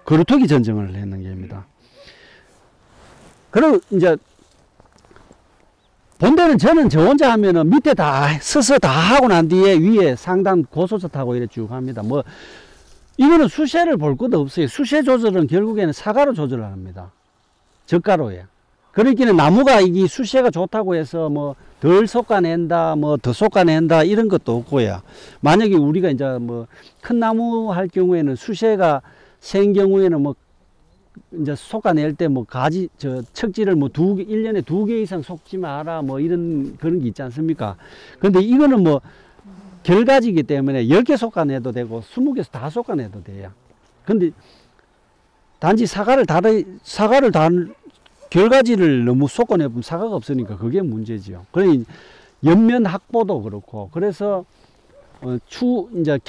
거루터기 전쟁을 했는 게입니다. 그리고 이제 본대는 저는 저 혼자 하면은 밑에 다 서서 다 하고 난 뒤에 위에 상단 고소서 타고 이렇게 쭉 합니다. 뭐 이거는 수세를 볼 것도 없어요. 수세 조절은 결국에는 사가로 조절을 합니다. 젓가로에. 그러니까 나무가 이 수세가 좋다고 해서 뭐 덜 솎아낸다, 뭐 더 솎아낸다 이런 것도 없고요. 만약에 우리가 이제 뭐 큰 나무 할 경우에는 수세가 센 경우에는 뭐 이제 솎아낼 때 뭐 척지를 뭐 1년에 2개 이상 솎지 마라 뭐 이런 그런 게 있지 않습니까? 근데 이거는 뭐 결가지기 때문에 10개 솎아내도 되고 20개 다 솎아내도 돼요. 근데 단지 결가지를 너무 솎아내면 사과가 없으니까 그게 문제지요. 그러니 옆면 확보도 그렇고, 그래서 이제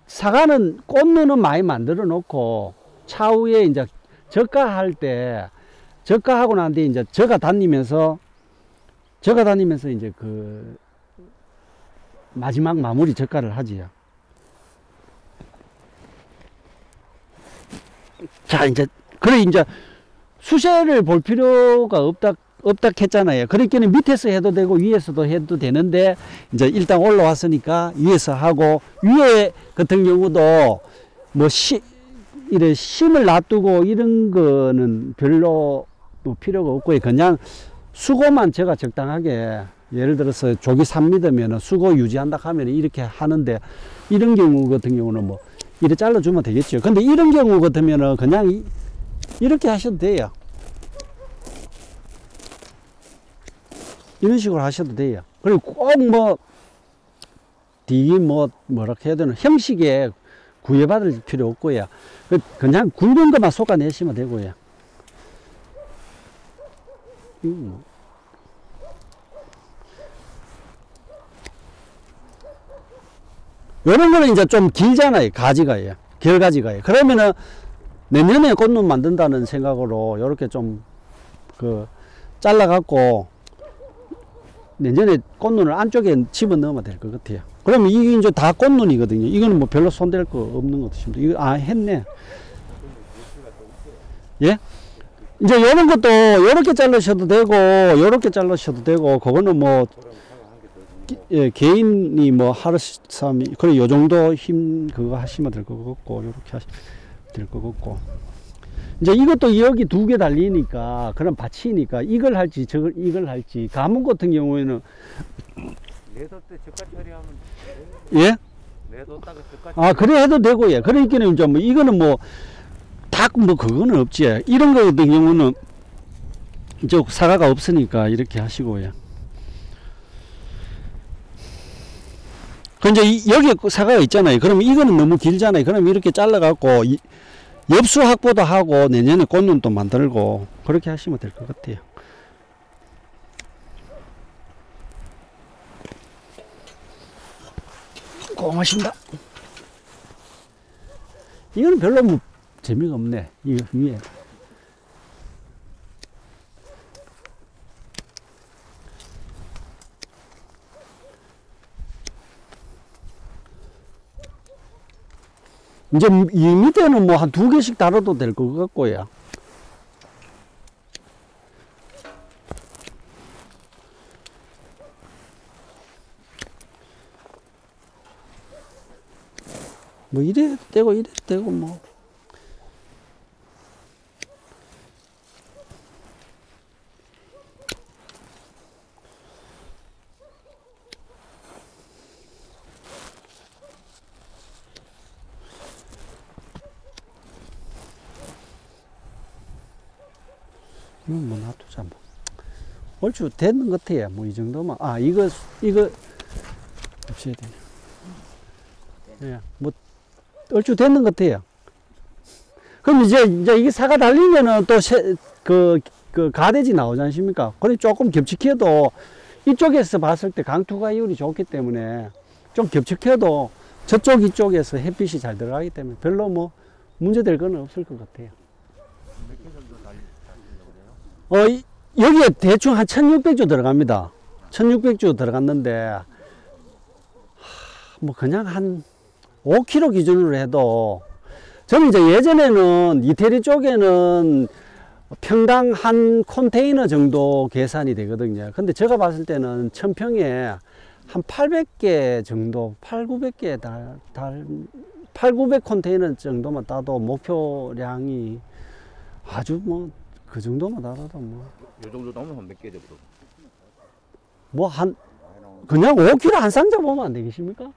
사과는 꽃눈은 많이 만들어 놓고 차후에 이제 적가할 때 적가하고 난 뒤에 이제 저가 다니면서 이제 마지막 마무리 적가를 하지요. 자, 이제 수세를 볼 필요가 없다 했잖아요. 그러니까 밑에서 해도 되고 위에서도 해도 되는데, 이제 일단 올라왔으니까 위에서 하고, 위에 같은 경우도 뭐 이래 심을 놔두고 이런 거는 별로 뭐 필요가 없고요. 그냥 수고만 제가 적당하게 예를 들어서 조기 3m면 수고 유지한다 하면 이렇게 하는데 이런 경우 같은 경우는 뭐 이렇게 잘라주면 되겠죠. 근데 이런 경우 같으면은 그냥 이렇게 하셔도 돼요. 이런 식으로 하셔도 돼요. 그리고 꼭 뭐 뭐라 해야 되나 형식에 구애받을 필요 없고요. 그냥 굵은 것만 솎아내시면 되고요. 요런 거는 이제 좀 길잖아요. 가지가요. 결가지가요. 그러면은 내년에 꽃눈 만든다는 생각으로 요렇게 좀 잘라갖고 내년에 꽃눈을 안쪽에 집어넣으면 될 것 같아요. 그러면 이게 이제 다 꽃눈이거든요. 이거는 뭐 별로 손댈 거 없는 것 같습니다. 이거, 했네. 예? 이제 요런 것도 요렇게 자르셔도 되고, 요렇게 자르셔도 되고, 그거는 뭐, 예, 개인이 뭐 하루 3일, 그래, 요 정도 그거 하시면 될 것 같고, 요렇게 하시면 될 것 같고. 이제 이것도 여기 2개 달리니까, 그런 밭이니까, 이걸 할지, 이걸 할지, 가뭄 같은 경우에는, 내도 때 저가 처리하면 예? 내뒀다가 저가 아, 그래 해도 되고요. 그러니까 이제 뭐, 이거는 뭐, 뭐, 그거는 없지. 이런 거 같은 경우는, 이제 사과가 없으니까 이렇게 하시고요. 근데 여기에 사과가 있잖아요. 그러면 이거는 너무 길잖아요. 그럼 이렇게 잘라갖고, 엽수 확보도 하고, 내년에 꽃눈도 만들고, 그렇게 하시면 될 것 같아요. 고맙습니다. 이거는 별로 뭐 재미가 없네. 이거 위에. 이제 이 밑에는 뭐 한 2개씩 달아도 될 것 같고요. 뭐 이래도 되고 이래도 되고 뭐. 이건 뭐 놔두자 뭐. 얼추 되는 것 같아요. 뭐 이 정도만. 아 이거 없애야 되네. 예, 뭐 얼추 되는 것 같아요. 그럼 이제 이게 사과 달리면은 또 가대지 나오지 않습니까? 그래 조금 겹치켜도 이쪽에서 봤을 때 강투가 이율이 좋기 때문에 좀 겹치켜도 저쪽 이쪽에서 햇빛이 잘 들어가기 때문에 별로 뭐 문제될 건 없을 것 같아요. 몇 개 정도 달리려고 그래요? 여기에 대충 한 1600주 들어갑니다. 1600주 들어갔는데 뭐 그냥 한 5kg 기준으로 해도 저는 이제 예전에는 이태리 쪽에는 평당 한 컨테이너 정도 계산이 되거든요. 근데 제가 봤을 때는 1000평에 한 800개 정도, 800, 900 컨테이너 정도만 따도 목표량이 아주 뭐 그 정도만 따도 뭐. 요 정도 나오면 몇 개 정도? 뭐 그냥 5kg 한 상자 보면 안 되겠습니까?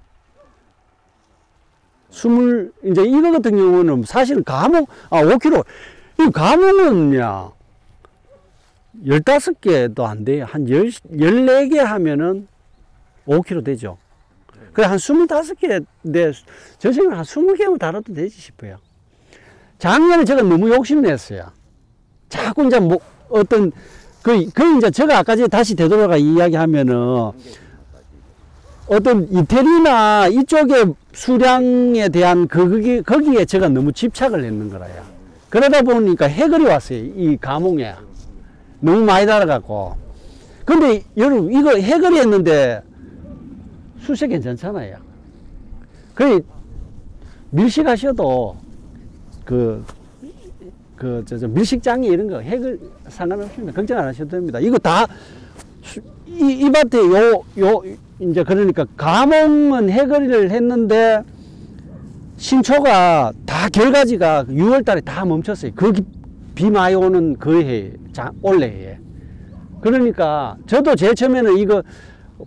이제 이거 같은 경우는 사실은 5kg. 이 감옥은요, 15개도 안 돼요. 한 14개 하면은 5kg 되죠. 그래, 한 25개, 저 생각에 한 20개만 달아도 되지 싶어요. 작년에 제가 너무 욕심냈어요. 자꾸 이제 뭐, 이제 제가 아까 전에 다시 되돌아가 이야기 하면은, 어떤 이태리나 이쪽의 수량에 대한 거기에 제가 너무 집착을 했는 거라요. 그러다 보니까 해결이 왔어요. 이 감옥에. 너무 많이 달아갖고. 근데 여러분, 이거 해결이 했는데 수세 괜찮잖아요. 밀식하셔도 밀식장애 이런 거 해결 상관없습니다. 걱정 안 하셔도 됩니다. 이거 다 이 밭에 이제 그러니까 감옥은 해결을 했는데 신초가 다 결가지가 6월 달에 다 멈췄어요. 비 많이 오는 그 해, 올해에. 그러니까 저도 제일 처음에는 이거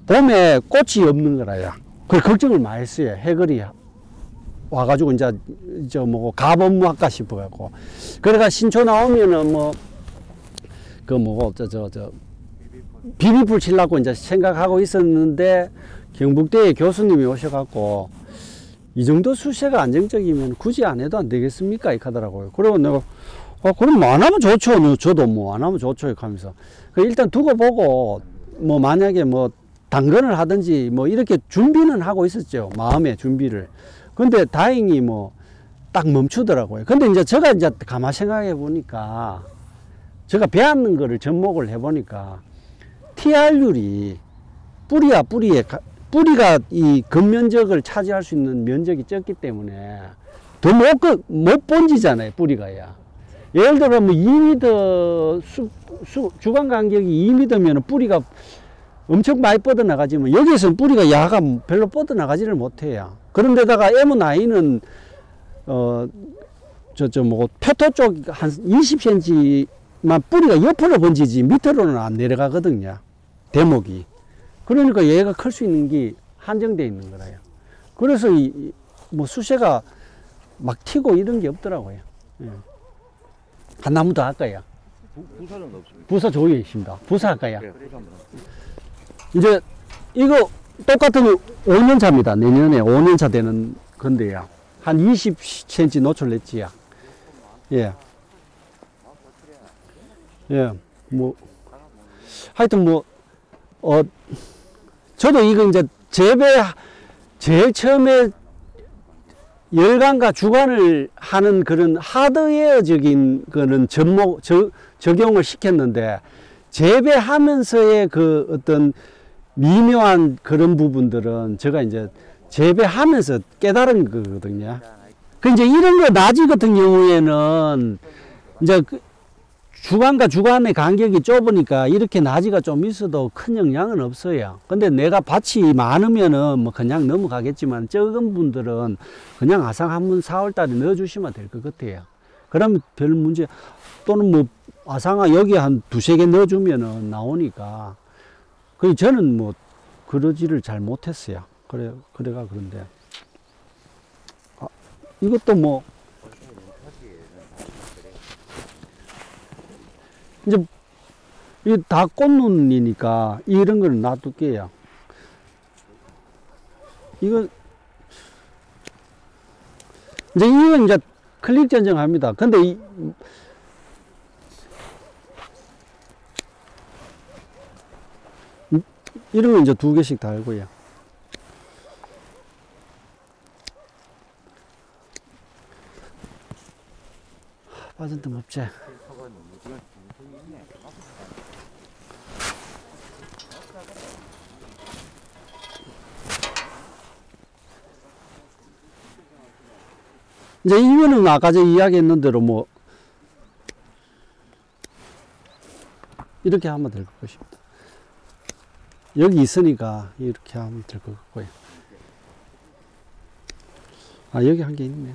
봄에 꽃이 없는 거라요. 그 걱정을 많이 했어요. 해거리 와가지고 이제 뭐 가본무 할까 싶어갖고. 그래가 신초 나오면은 뭐 그 뭐고 비비풀 치려고 이제 생각하고 있었는데 경북대에 교수님이 오셔갖고 이 정도 수세가 안정적이면 굳이 안 해도 안 되겠습니까? 이렇게 하더라고요. 그리고 내가 그럼 안 하면 좋죠. 저도 뭐 안 하면 좋죠. 이렇게 하면서 일단 두고 보고 뭐 만약에 뭐 당근을 하든지 뭐 이렇게 준비는 하고 있었죠. 마음의 준비를. 근데 다행히 뭐 딱 멈추더라고요. 근데 이제 제가 이제 가만 생각해 보니까 제가 배웠는 거를 접목을 해 보니까 TR율이 뿌리가 이 겉면적을 차지할 수 있는 면적이 적기 때문에 더 못 번지잖아요. 뿌리가야. 예를 들어 뭐 2m 주간 간격이 2m면 뿌리가 엄청 많이 뻗어나가지만 여기서는 뿌리가 야가 별로 뻗어나가지를 못해요. 그런데다가 M9는 표토 쪽 한 20cm만 뿌리가 옆으로 번지지 밑으로는 안 내려가거든요. 대목이. 그러니까 얘가 클 수 있는 게 한정되어 있는 거라요. 그래서 뭐 수세가 막 튀고 이런 게 없더라고요. 예. 한 나무 더 할까요? 부사는 없습니다. 부사 조이에 있습니다. 부사 할까요? 네, 부사는 이제 이거 똑같은 5년 차입니다. 내년에 5년 차 되는 건데요. 한 20cm 노출냈지요. 예. 예. 뭐 하여튼 뭐 저도 이거 이제 제일 처음에 열감과 주관을 하는 그런 하드웨어적인 그런 적용을 시켰는데 재배하면서의 그 어떤 미묘한 그런 부분들은 제가 이제 재배하면서 깨달은 거거든요. 그 이제 이런 거 나지 같은 경우에는 이제 주간과 주간의 간격이 좁으니까 이렇게 나지가 좀 있어도 큰 영향은 없어요. 근데 내가 밭이 많으면은 뭐 그냥 넘어가겠지만 적은 분들은 그냥 아상 한번 4월 달에 넣어주시면 될 것 같아요. 그러면 별 문제, 또는 뭐 아상아 여기 한 두세 개 넣어주면은 나오니까. 그 저는 뭐 그러지를 잘 못했어요. 그래가 그런데. 이것도 뭐 이제 이게 다 꽃눈이니까 이런 거는 놔둘게요. 이건 이제 클릭 전정합니다. 근데 이런 건 이제 2개씩 달고요. 빠진 데 없지. 이제 이거는 아까 제가 이야기했는 대로 뭐 이렇게 하면 될 것 같습니다. 여기 있으니까 이렇게 하면 될 것 같고요. 아, 여기 한 개 있네.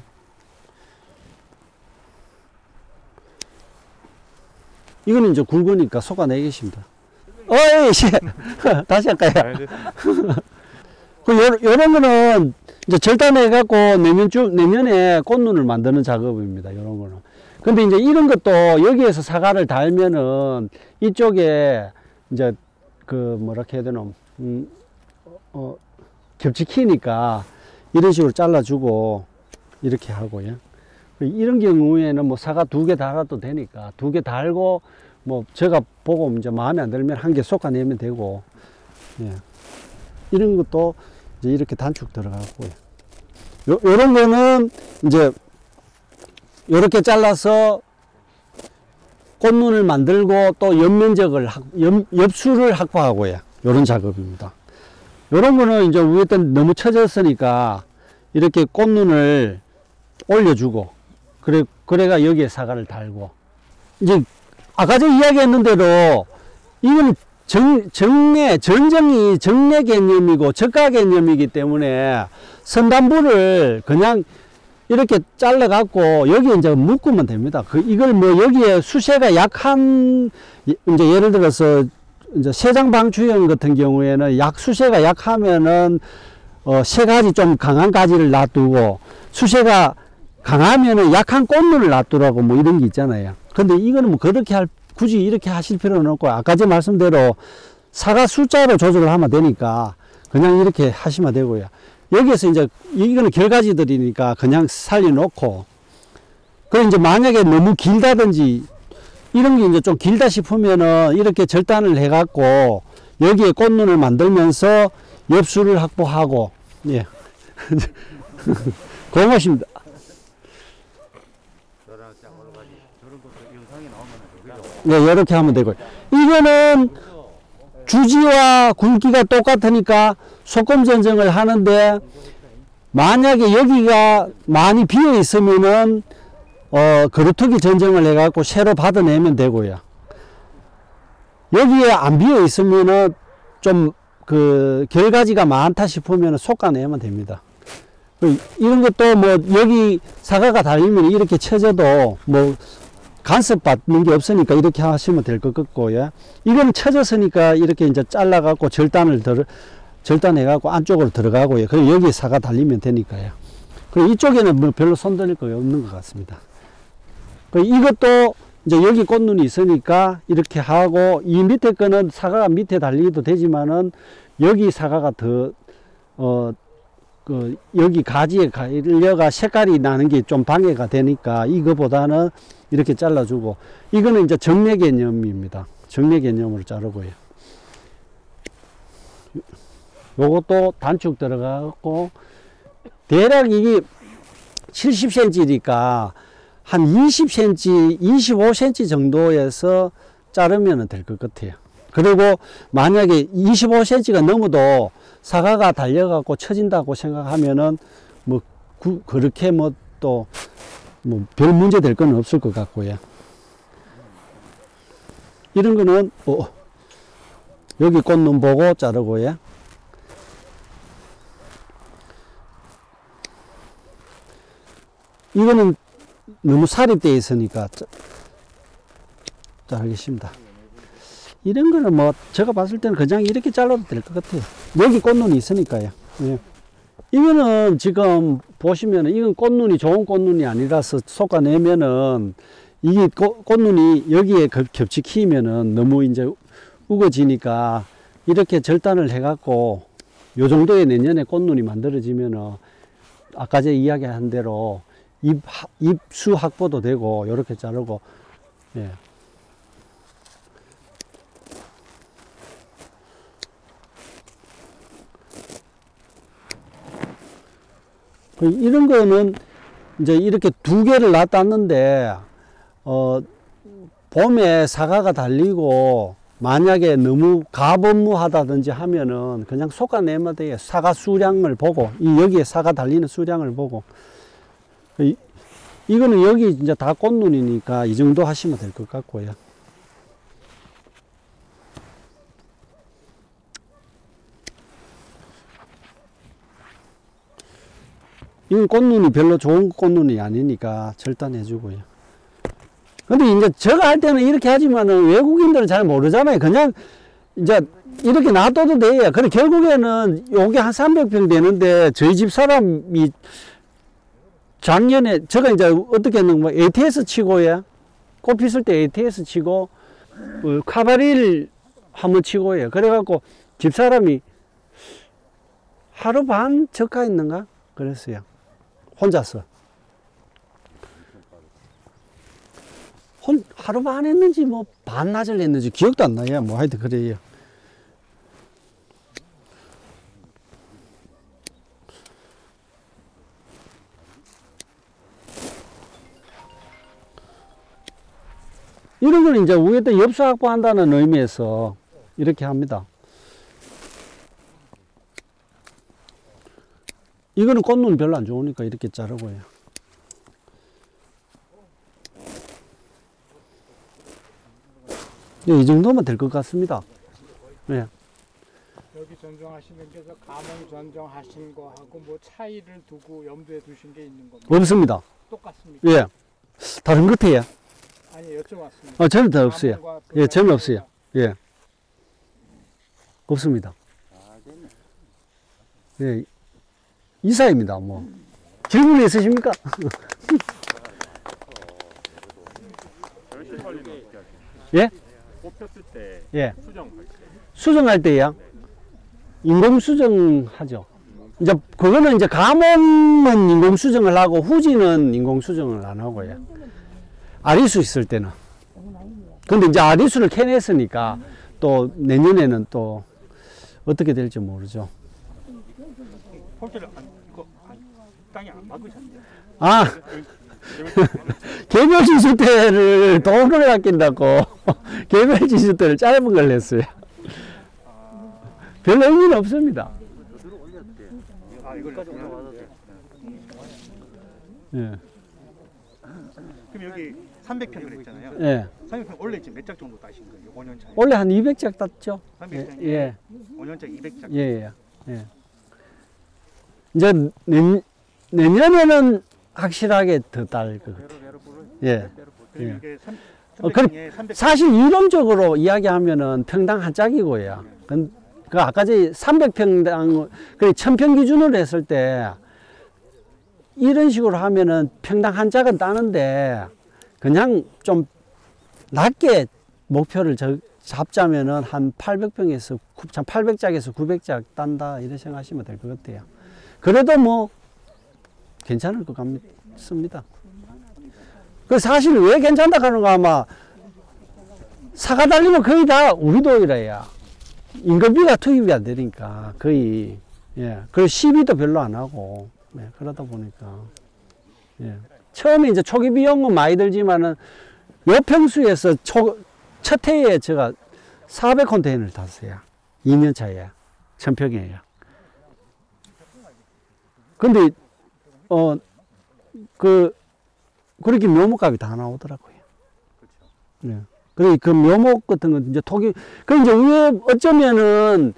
이거는 이제 굵으니까 솎아내겠습니다. 어이씨! 다시 할까요? 요런 거는 이제 절단해갖고 내년에 꽃눈을 만드는 작업입니다. 요런 거는. 근데 이제 이런 것도 여기에서 사과를 달면은 이쪽에 이제 그 뭐라 해야 되나, 겹치키니까 이런 식으로 잘라주고 이렇게 하고요. 이런 경우에는 뭐 사과 2개 달아도 되니까 2개 달고 뭐 제가 보고 이제 마음에 안 들면 1개 솎아내면 되고, 예. 이런 것도 이제 이렇게 단축 들어가고요. 요런 거는 이제 요렇게 잘라서 꽃눈을 만들고 또 옆면적을 옆수를 확보하고요. 요런 작업입니다. 요런 거는 이제 위에 너무 처졌으니까 이렇게 꽃눈을 올려주고, 그래가 여기에 사과를 달고, 이제 아까 전 이야기했는 대로 이건 전정이 정례 개념이고 저가 개념이기 때문에 선단부를 그냥 이렇게 잘라 갖고 여기 이제 묶으면 됩니다. 이걸 뭐 여기에 수세가 약한 이제 예를 들어서 이제 세장방추형 같은 경우에는 수세가 약하면은 세 가지 좀 강한 가지를 놔두고 수세가 강하면은 약한 꽃눈을 놔두라고 뭐 이런 게 있잖아요. 근데 이거는 뭐 그렇게 굳이 이렇게 하실 필요는 없고 아까 제 말씀대로 사과 숫자로 조절을 하면 되니까 그냥 이렇게 하시면 되고요. 여기에서 이제 이거는 결가지들이니까 그냥 살려놓고 그리고 이제 만약에 너무 길다든지 이런 게 이제 좀 길다 싶으면은 이렇게 절단을 해 갖고 여기에 꽃눈을 만들면서 엽수를 확보하고 예. 고맙습니다. 네, 이렇게 하면 되고요. 이거는 주지와 굵기가 똑같으니까 소금 전정을 하는데 만약에 여기가 많이 비어 있으면은 그루터기 전정을 해 갖고 새로 받아내면 되고요. 여기에 안 비어 있으면은 좀 그 결가지가 많다 싶으면 솎아내면 됩니다. 이런 것도 뭐 여기 사과가 달리면 이렇게 쳐져도 뭐 간섭 받는 게 없으니까 이렇게 하시면 될 것 같고요. 이거는 쳐졌으니까 이렇게 이제 잘라 갖고 절단해 갖고 안쪽으로 들어가고요. 그리고 여기 사과 달리면 되니까요. 그리고 이쪽에는 뭐 별로 손들릴 거 없는 것 같습니다. 이것도 이제 여기 꽃눈이 있으니까 이렇게 하고 이 밑에 거는 사과가 밑에 달리기도 되지만은 여기 사과가 더 여기 가지에 갈려가 색깔이 나는 게 좀 방해가 되니까 이거보다는 이렇게 잘라주고 이거는 이제 정례 개념입니다. 정례 개념으로 자르고요. 요것도 단축 들어가고 대략 이게 70cm니까 한 20cm, 25cm 정도에서 자르면 될 것 같아요. 그리고 만약에 25cm가 넘어도 사과가 달려갖고 처진다고 생각하면은 뭐 그렇게 뭐 또 뭐 별 문제 될 건 없을 것 같고요. 이런 거는 여기 꽃눈 보고 자르고요. 이거는 너무 살입되어 있으니까 자르겠습니다. 이런 거는 뭐 제가 봤을 때는 그냥 이렇게 잘라도 될 것 같아요. 여기 꽃눈이 있으니까요. 예. 이거는 지금 보시면은 이건 꽃눈이 좋은 꽃눈이 아니라서 솎아내면은 이게 꽃눈이 여기에 겹치키면은 너무 이제 우거지니까 이렇게 절단을 해갖고 요 정도의 내년에 꽃눈이 만들어지면은 아까 제가 이야기한 대로 잎수 확보도 되고 요렇게 자르고 예. 이런 거는 이제 이렇게 두 개를 놔뒀는데 봄에 사과가 달리고 만약에 너무 가범무하다든지 하면은 그냥 솎아내면 돼요. 사과 수량을 보고 여기에 사과 달리는 수량을 보고 이거는 여기 이제 다 꽃눈이니까 이 정도 하시면 될 것 같고요. 이건 꽃눈이 별로 좋은 꽃눈이 아니니까 절단해 주고요. 근데 이제 제가 할 때는 이렇게 하지만은 외국인들은 잘 모르잖아요. 그냥 이제 이렇게 놔둬도 돼요. 그래 결국에는 요게 한 300평 되는데 저희 집 사람이 작년에 제가 이제 어떻게 했는 뭐 ATS 치고요. 꽃 피실 때 ATS 치고 카바릴 한번 치고요. 그래갖고 집 사람이 하루 반 적가 있는가 그랬어요. 혼자서. 하루 반 했는지 뭐 반나절 했는지 기억도 안 나요. 뭐 하여튼 그래요. 이런 건 이제 위에다 엽수 확보한다는 의미에서 이렇게 합니다. 이거는 꽃눈 별로 안 좋으니까 이렇게 자르고요. 이 정도면 될 것 같습니다. 네. 여기 전정하시는 게 저 감원 전정하신 거하고 뭐 차이를 두고 염두에 두신 게 있는 겁니다. 없습니다. 똑같습니까? 예. 다른 것 같아요. 아니 여쭤봤습니다. 저는 더 없어요. 감원과 예, 저는 차이가 없어요. 예. 없습니다. 예. 이사입니다, 뭐. 질문 있으십니까? 예? 뽑혔을 때 예. 수정할 때 수정할 때야? 인공 수정하죠. 이제 그거는 이제 감원은 인공 수정을 하고 후지는 인공 수정을 안 하고요. 아리수 있을 때는. 근데 이제 아리수를 캐냈으니까 또 내년에는 또 어떻게 될지 모르죠. 폴대를 이거 땅에 안 박으셨네요. 아, 개별 지수대를 돈을 아낀다고 개별 지수대를 짧은 걸 냈어요. 별 의미는 없습니다. 아 이걸까지 올라와도 돼. 예. 그럼 여기 300평 그랬잖아요. 예. 300평 원래 지금 몇 작 정도 따신 거예요? 5년 차에. 원래 한 200작 땄죠. 300평 예. 5년 차 200작. 예. 예. 이제 내년에는 확실하게 더 딸 것 같아요. 예. 그럼 예. 이게 그럼 300평에 300. 사실 이론적으로 이야기하면은 평당 한 짝이고요. 그 아까 저 300평당, 그 1000평 기준으로 했을 때 이런 식으로 하면은 평당 한 짝은 따는데 그냥 좀 낮게 목표를 잡자면은 한 800평에서 800짝에서 900짝 딴다 이렇게 생각하시면 될 것 같아요. 그래도 뭐 괜찮을 것 같습니다. 그 사실 왜 괜찮다 하는 거 아마 사가 달리면 거의 다 우리 도이라야 인건비가 투입이 안 되니까 거의 예. 그리고 시비도 별로 안 하고 예. 그러다 보니까 예. 처음에 이제 초기 비용은 많이 들지만은 요 평수에서 첫 해에 제가 400컨테이너를 탔어요. 2년 차에 1000평이에요. 근데 그렇게 묘목값이 다 나오더라고요. 네. 그리고 그 묘목 같은 건 이제 토기, 그 이제 위에 어쩌면은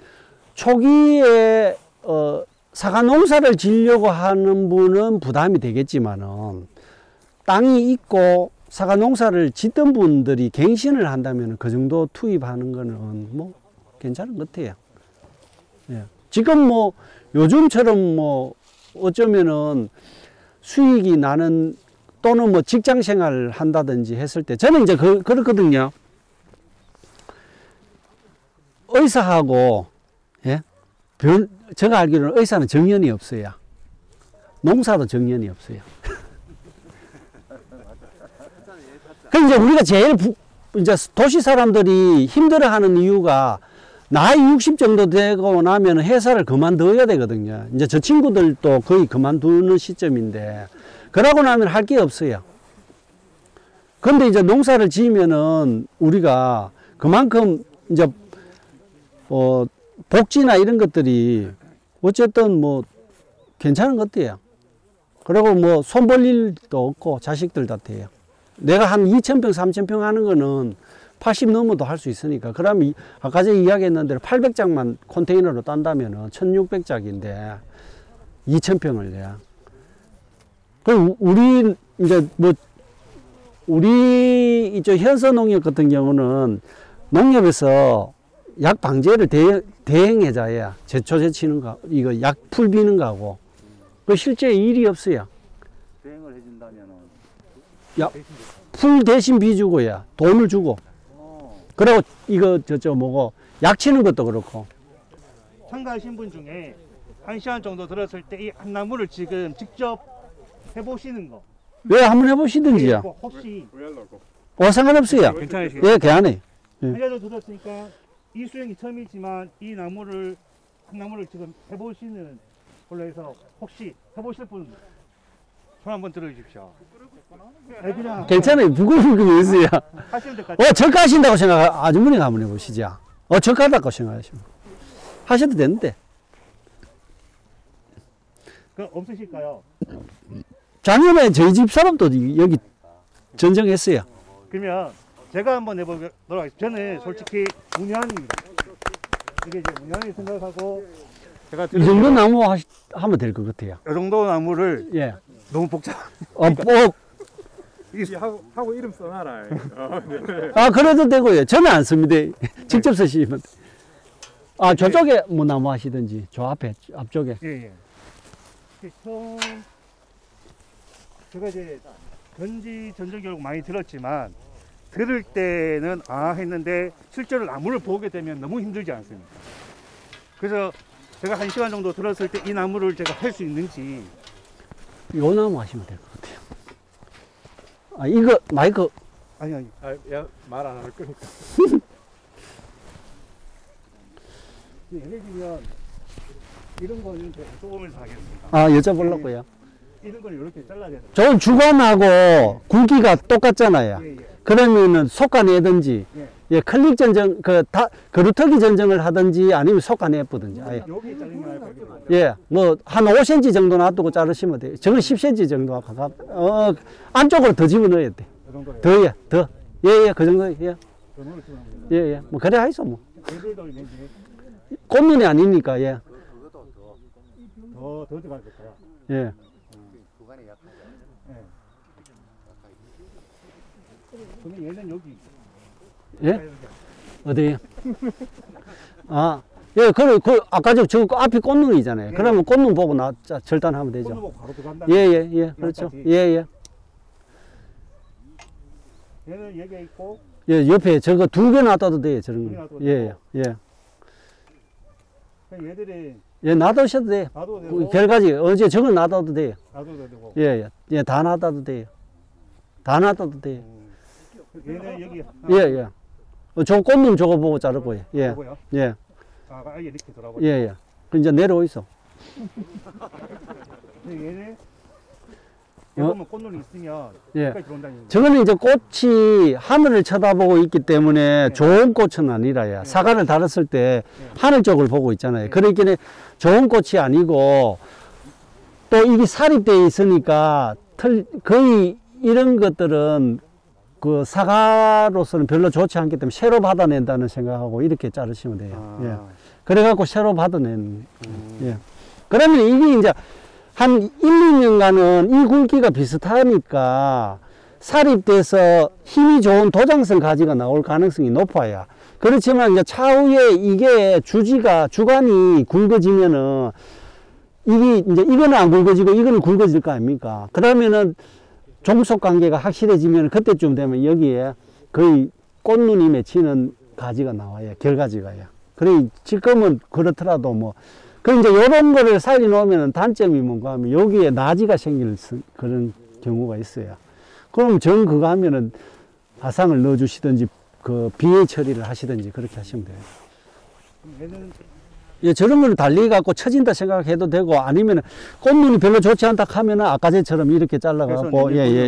초기에, 사과 농사를 지려고 하는 분은 부담이 되겠지만은 땅이 있고 사과 농사를 짓던 분들이 갱신을 한다면 그 정도 투입하는 거는 뭐 괜찮은 것 같아요. 예. 지금 뭐 요즘처럼 뭐 어쩌면은 수익이 나는 또는 뭐 직장 생활을 한다든지 했을 때 저는 이제 그렇거든요. 의사하고 예? 제가 알기로는 의사는 정년이 없어요. 농사도 정년이 없어요. 그 이제 우리가 제일 이제 도시 사람들이 힘들어하는 이유가 나이 60 정도 되고 나면 회사를 그만둬야 되거든요. 이제 저 친구들도 거의 그만두는 시점인데, 그러고 나면 할 게 없어요. 근데 이제 농사를 지으면은 우리가 그만큼 이제, 복지나 이런 것들이 어쨌든 뭐 괜찮은 것 같아요. 그리고 뭐 손 벌 일도 없고 자식들 다 돼요. 내가 한 2000평, 3000평 하는 거는 80 넘어도 할 수 있으니까. 그러면 아까 제가 이야기했는 대로 800장만 컨테이너로 딴다면은 1600짝인데 2000평을 내야. 그럼 우리 이제 뭐 우리 이쪽 현서농협 같은 경우는 농협에서 약 방제를 대행해자야 제초제 치는 거, 이거 약 풀 비는 거하고 그 실제 일이 없어요. 대행을 해준다면은 풀 대신 비주고야 돈을 주고. 그리고 이거 뭐고 약 치는 것도 그렇고. 참가하신 분 중에 1시간 정도 들었을 때 이 한 나무를 지금 직접 해보시는 거. 왜 한번 해보시든지요. 혹시 상관없어요. 괜찮으시겠어요? 예, 개안해. 한 시간 정도 들었으니까 이 수영이 처음이지만 이 나무를 한 나무를 지금 해보시는 걸로 해서 혹시 해보실 분 손 한번 들어주십시오. 네, 그냥 괜찮아요. 부글부글 있어요. 하시면 될 것 같아요. 적하신다고 아주머니가 한번 해보시죠. 적하다고 생각하시면. 하셔도 되는데. 그 없으실까요? 작년에 저희 집 사람도 여기 전정했어요. 그러면 제가 한번 해보도록 하겠습니다. 저는 솔직히 문외한입니다. 이게 이제 무난히 생각하고 제가 이 정도 나무 하면 될 것 같아요. 이 정도 나무를 예. 너무 복잡. 하고 이름 써놔라. 아, 그래도 되고요. 저는 안 씁니다. 직접 쓰시면. 아, 저쪽에 뭐 나무 하시든지, 저 앞에, 앞쪽에. 예. 처음 제가 이제 전지 교육 많이 들었지만 들을 때는 했는데 실제로 나무를 보게 되면 너무 힘들지 않습니까? 그래서 제가 1시간 정도 들었을 때 이 나무를 제가 할 수 있는지. 요 나무 하시면 될 것 같아요. 아, 이거, 마이크. 아니. 말 안 할 거니까. 예를 들면 이런 거는 제가 조금에서 하겠습니다. 아, 여쭤보려고요. 이런 걸 이렇게 잘라야 되는 저 주관하고 굵기가 똑같잖아요. 예. 그러면은 솎아내든지, 예. 예, 클릭 전정, 그루터기 전정을 하든지 아니면 솎아내보든지. 아예. 여기 잘리면 알거든요. 예, 뭐, 한 5cm 정도 놔두고 자르시면 돼요. 저건 10cm 정도 안쪽으로 더 집어넣어야 돼. 이 정도예요. 더요, 더. 예, 그 정도, 예. 전원을 쓰면 예. 뭐, 그래 하이소, 뭐. 예를 들면 꽃눈이 아니니까, 예. 더 들어갈 거야. 예. 그러면 얘는 여기. 예? 어디요? 아, 예, 아까 저 앞이 꽃눈이잖아요. 예. 그러면 꽃눈 보고 절단하면 되죠. 꽂는 거 바로 들어간다. 예, 그렇죠. 여기까지. 예. 얘는 여기에 있고 예, 옆에 저거 2개 놔둬도 돼요, 저런 두개 거. 놔둬도 예. 그냥 얘들이 예, 놔두셔도 돼요. 놔둬도 되고 결가지, 어제 저걸 놔둬도 돼요. 놔둬도 되고. 예, 다 놔둬도 돼요. 다 놔둬도 돼요. 얘는 여기 예. 저 꽃눈 저거 보고 자르고, 예. 보고요. 예. 아예 이렇게 돌아버려. 예. 그 이제 내려오 있어. 근데 얘는 보면 꽃눈이 있으면 예. 여기까지 들어온다는 얘기죠. 저거는 이제 꽃이 하늘을 쳐다보고 있기 때문에 좋은 꽃은 아니라야. 사과를 달았을 때 하늘 쪽을 보고 있잖아요. 그러니까 좋은 꽃이 아니고 또 이게 살입되어 있으니까 거의 이런 것들은 그 사과로서는 별로 좋지 않기 때문에 새로 받아낸다는 생각하고 이렇게 자르시면 돼요. 예. 그래갖고 새로 받아낸. 예. 그러면 이게 이제 한 1, 2년간은 이 굵기가 비슷하니까 살입돼서 힘이 좋은 도장성 가지가 나올 가능성이 높아요. 그렇지만 이제 차후에 이게 주관이 굵어지면은 이게 이제 이거는 안 굵어지고 이거는 굵어질 거 아닙니까? 그러면은 종속 관계가 확실해지면 그때쯤 되면 여기에 거의 꽃눈이 맺히는 가지가 나와요. 결가지가요. 그래, 지금은 그렇더라도 뭐, 그 이제 요런 거를 살려놓으면 단점이 뭔가 하면 여기에 나지가 생길 그런 경우가 있어요. 그럼 그거 하면은 화상을 넣어주시든지 그 비해 처리를 하시든지 그렇게 하시면 돼요. 얘는 예, 저런 걸 달리갖고 처진다 생각해도 되고 아니면 꽃눈이 별로 좋지 않다 하면은 아까 전처럼 이렇게 잘라갖고, 예.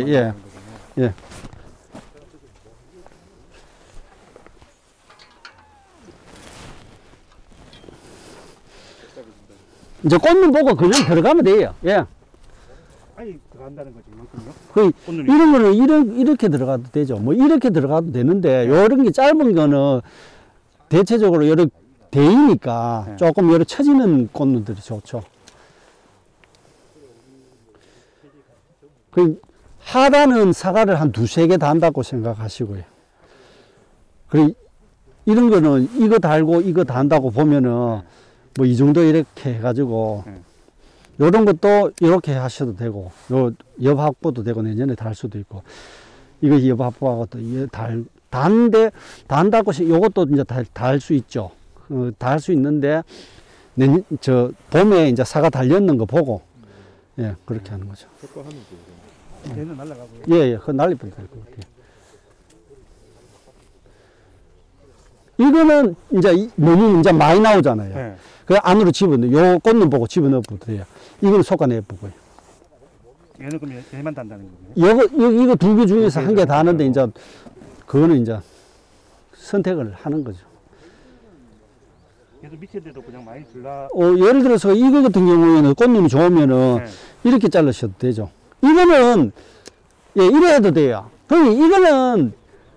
이제 꽃눈 보고 그냥 들어가면 돼요. 예. 아니 들어간다는 거지 이만큼요. 그 꽃눈이. 이런 거는 이렇게 들어가도 되죠. 뭐 이렇게 들어가도 되는데 요런 게 짧은 거는 대체적으로 여러 대이니까 네. 조금 여러 처지는 꽃눈들이 좋죠. 그 하단은 사과를 한 2-3개 단다고 생각하시고요. 그 이런 거는 이거 달고 이거 단다고 보면은 뭐 이 정도 이렇게 해가지고 요런 것도 이렇게 하셔도 되고 요 옆 확보도 되고 내년에 달 수도 있고 이거 옆 확보하고 또 단다고 요것도 이제 달 수 있죠. 달 수 있는데 봄에 이제 사과 달렸는 거 보고 예 그렇게 하는 거죠. 얘는 날라가고요. 예, 그거 날리면 될 것 같아요. 이거는 이제 너무 이제 많이 나오잖아요. 네. 그 안으로 요 꽃눈 보고 집어넣어도 돼요. 이거는 솎아내보고요. 얘는 그럼 얘만 단다는 거고요. 이거 2개 중에서 한 개 다는데 이제 그거는 이제 선택을 하는 거죠. 얘도 밑에도 그냥 많이 들라. 예를 들어서 이거 같은 경우에는 꽃눈이 좋으면은 네. 이렇게 잘라셔도 되죠. 이거는 예, 이래 해도 돼요. 그럼 이거는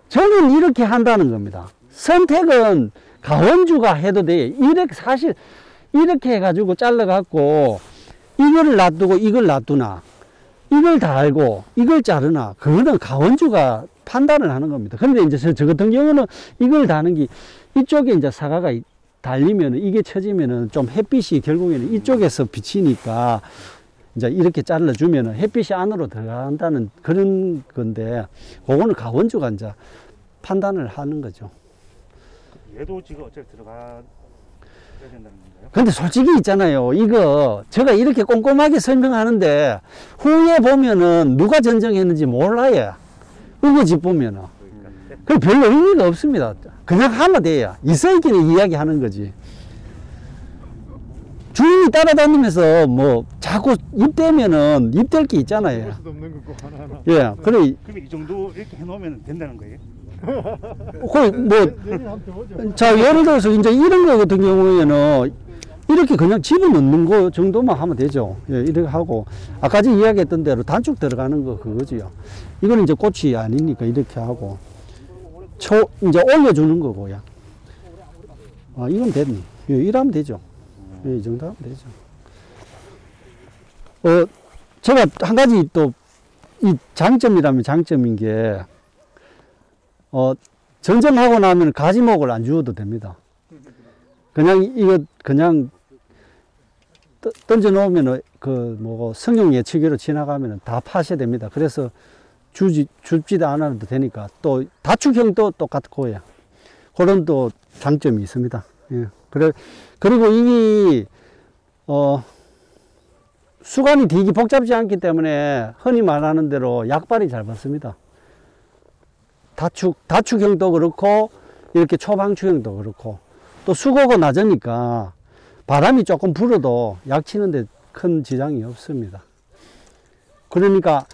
저는 이렇게 한다는 겁니다. 선택은 가원주가 해도 돼. 이렇게 사실 이렇게 해가지고 잘라갖고 이걸 놔두고 이걸 놔두나 이걸 다 알고 이걸 자르나 그거는 가원주가 판단을 하는 겁니다. 그런데 이제 저 같은 경우는 이걸 다는 게 이쪽에 이제 사과가 달리면 이게 처지면은 좀 햇빛이 결국에는 이쪽에서 비치니까 이제 이렇게 잘라주면은 햇빛이 안으로 들어간다는 그런 건데 그거는 가원주가 이제 판단을 하는 거죠. 얘도 지금 어차피 들어가야 된다는 건가요? 근데 솔직히 있잖아요. 이거 제가 이렇게 꼼꼼하게 설명하는데 후에 보면은 누가 전정했는지 몰라요. 우거집 보면은. 그 별로 의미가 없습니다. 그냥 하면 돼요. 있어있기는 이야기하는 거지. 주인이 따라다니면서 뭐 자꾸 입대면은 입댈 게 있잖아요. 할 수도 없는 거고 하나하나. 예, 그래 그럼 이 정도 이렇게 해놓으면 된다는 거예요? 거의 뭐 내년 한번 해보죠. 자, 예를 들어서 이제 이런 거 같은 경우에는 이렇게 그냥 집어넣는 거 정도만 하면 되죠. 예, 이렇게 하고 아까 전에 이야기했던 대로 단축 들어가는 거 그거지요. 이거는 이제 꽃이 아니니까 이렇게 하고 이제 올려주는 거고요. 아, 이건 됐네. 예, 이러면 되죠. 예, 이 정도 하면 되죠. 제가 한 가지 또 이 장점이라면 장점인 게 전정하고 나면 가지목을 안 주워도 됩니다. 그냥 이거 그냥 던져 놓으면은 그 뭐 성형 예측으로 지나가면은 다 파셔야 됩니다. 그래서 줍지도 않아도 되니까 또 다축형도 똑같고요. 그런 또 장점이 있습니다. 예. 그리고 이게 수관이 되게 복잡지 않기 때문에 흔히 말하는 대로 약발이 잘 받습니다. 다축형도 그렇고 이렇게 초방추형도 그렇고 또 수고가 낮으니까 바람이 조금 불어도 약 치는데 큰 지장이 없습니다. 그러니까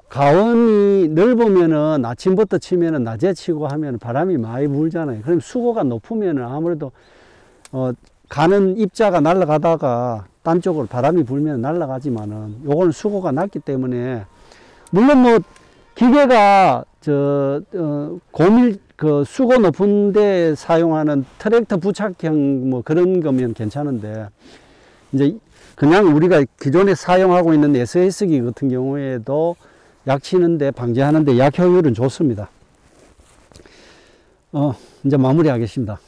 가원이 넓으면은 아침부터 치면은 낮에 치고 하면 바람이 많이 불잖아요. 그럼 수고가 높으면은 아무래도 가는 입자가 날아가다가 딴 쪽으로 바람이 불면 날아가지만은 요거는 수고가 낮기 때문에 물론 뭐 기계가 수고 높은 데 사용하는 트랙터 부착형 뭐 그런 거면 괜찮은데 이제 그냥 우리가 기존에 사용하고 있는 SS기 같은 경우에도 약 치는데 방지하는데 약 효율은 좋습니다. 이제 마무리하겠습니다.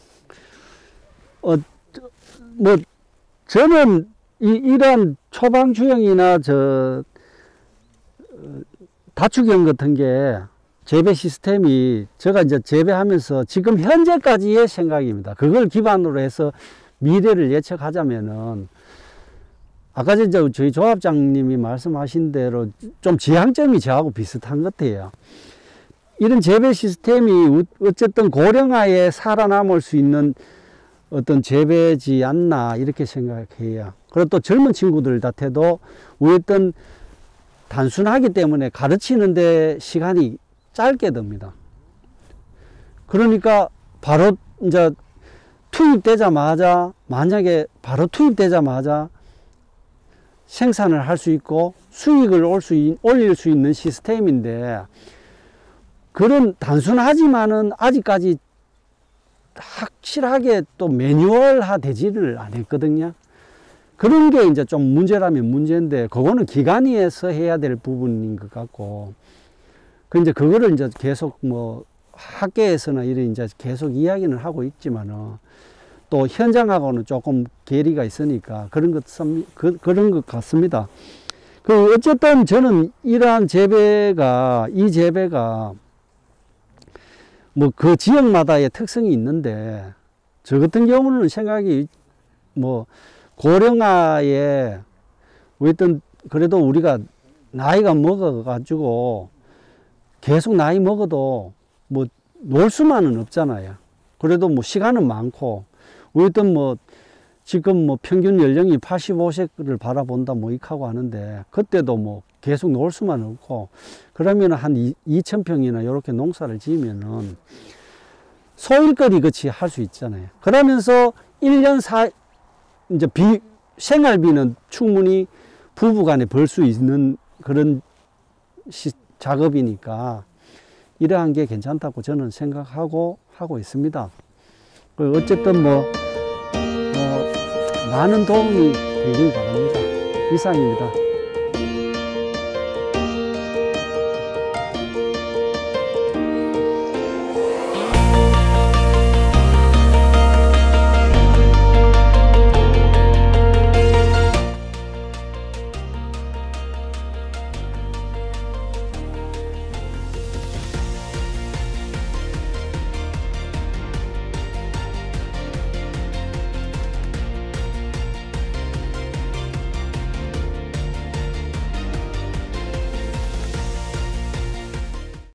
뭐 저는 이러한 초방추형이나 다축형 같은 게 재배 시스템이 제가 이제 재배하면서 지금 현재까지의 생각입니다. 그걸 기반으로 해서 미래를 예측하자면은 아까 전에 저희 조합장님이 말씀하신 대로 좀 지향점이 저하고 비슷한 것 같아요. 이런 재배 시스템이 어쨌든 고령화에 살아남을 수 있는 어떤 재배지 않나 이렇게 생각해요. 그리고 또 젊은 친구들한테도 어떤 단순하기 때문에 가르치는데 시간이 짧게 듭니다. 그러니까 바로 이제 투입되자마자 만약에 바로 투입되자마자 생산을 할 수 있고 수익을 올릴 수 있는 시스템인데 그런 단순하지만은 아직까지 확실하게 또 매뉴얼화 되지를 않았거든요. 그런 게 이제 좀 문제라면 문제인데 그거는 기관위에서 해야 될 부분인 것 같고 그 이제 그거를 이제 계속 뭐 학계에서나 이런 이제 계속 이야기는 하고 있지만은 또 현장하고는 조금 괴리가 있으니까 그런 것 같습니다. 어쨌든 저는 이러한 이 재배가 뭐 그 지역마다의 특성이 있는데 저 같은 경우는 생각이 뭐 고령화에 어떤 그래도 우리가 나이가 먹어가지고 계속 나이 먹어도 뭐 놀 수만은 없잖아요. 그래도 뭐 시간은 많고 어떤 뭐 지금 뭐 평균 연령이 85세를 바라본다 뭐 이하고 하는데 그때도 뭐 계속 놀 수만 없고 그러면 한 2,000평이나 이렇게 농사를 지으면은 소일거리 같이 할 수 있잖아요. 그러면서 1년 이제 생활비는 충분히 부부간에 벌 수 있는 그런 작업이니까 이러한 게 괜찮다고 저는 생각하고 하고 있습니다. 어쨌든 많은 도움이 되길 바랍니다. 이상입니다.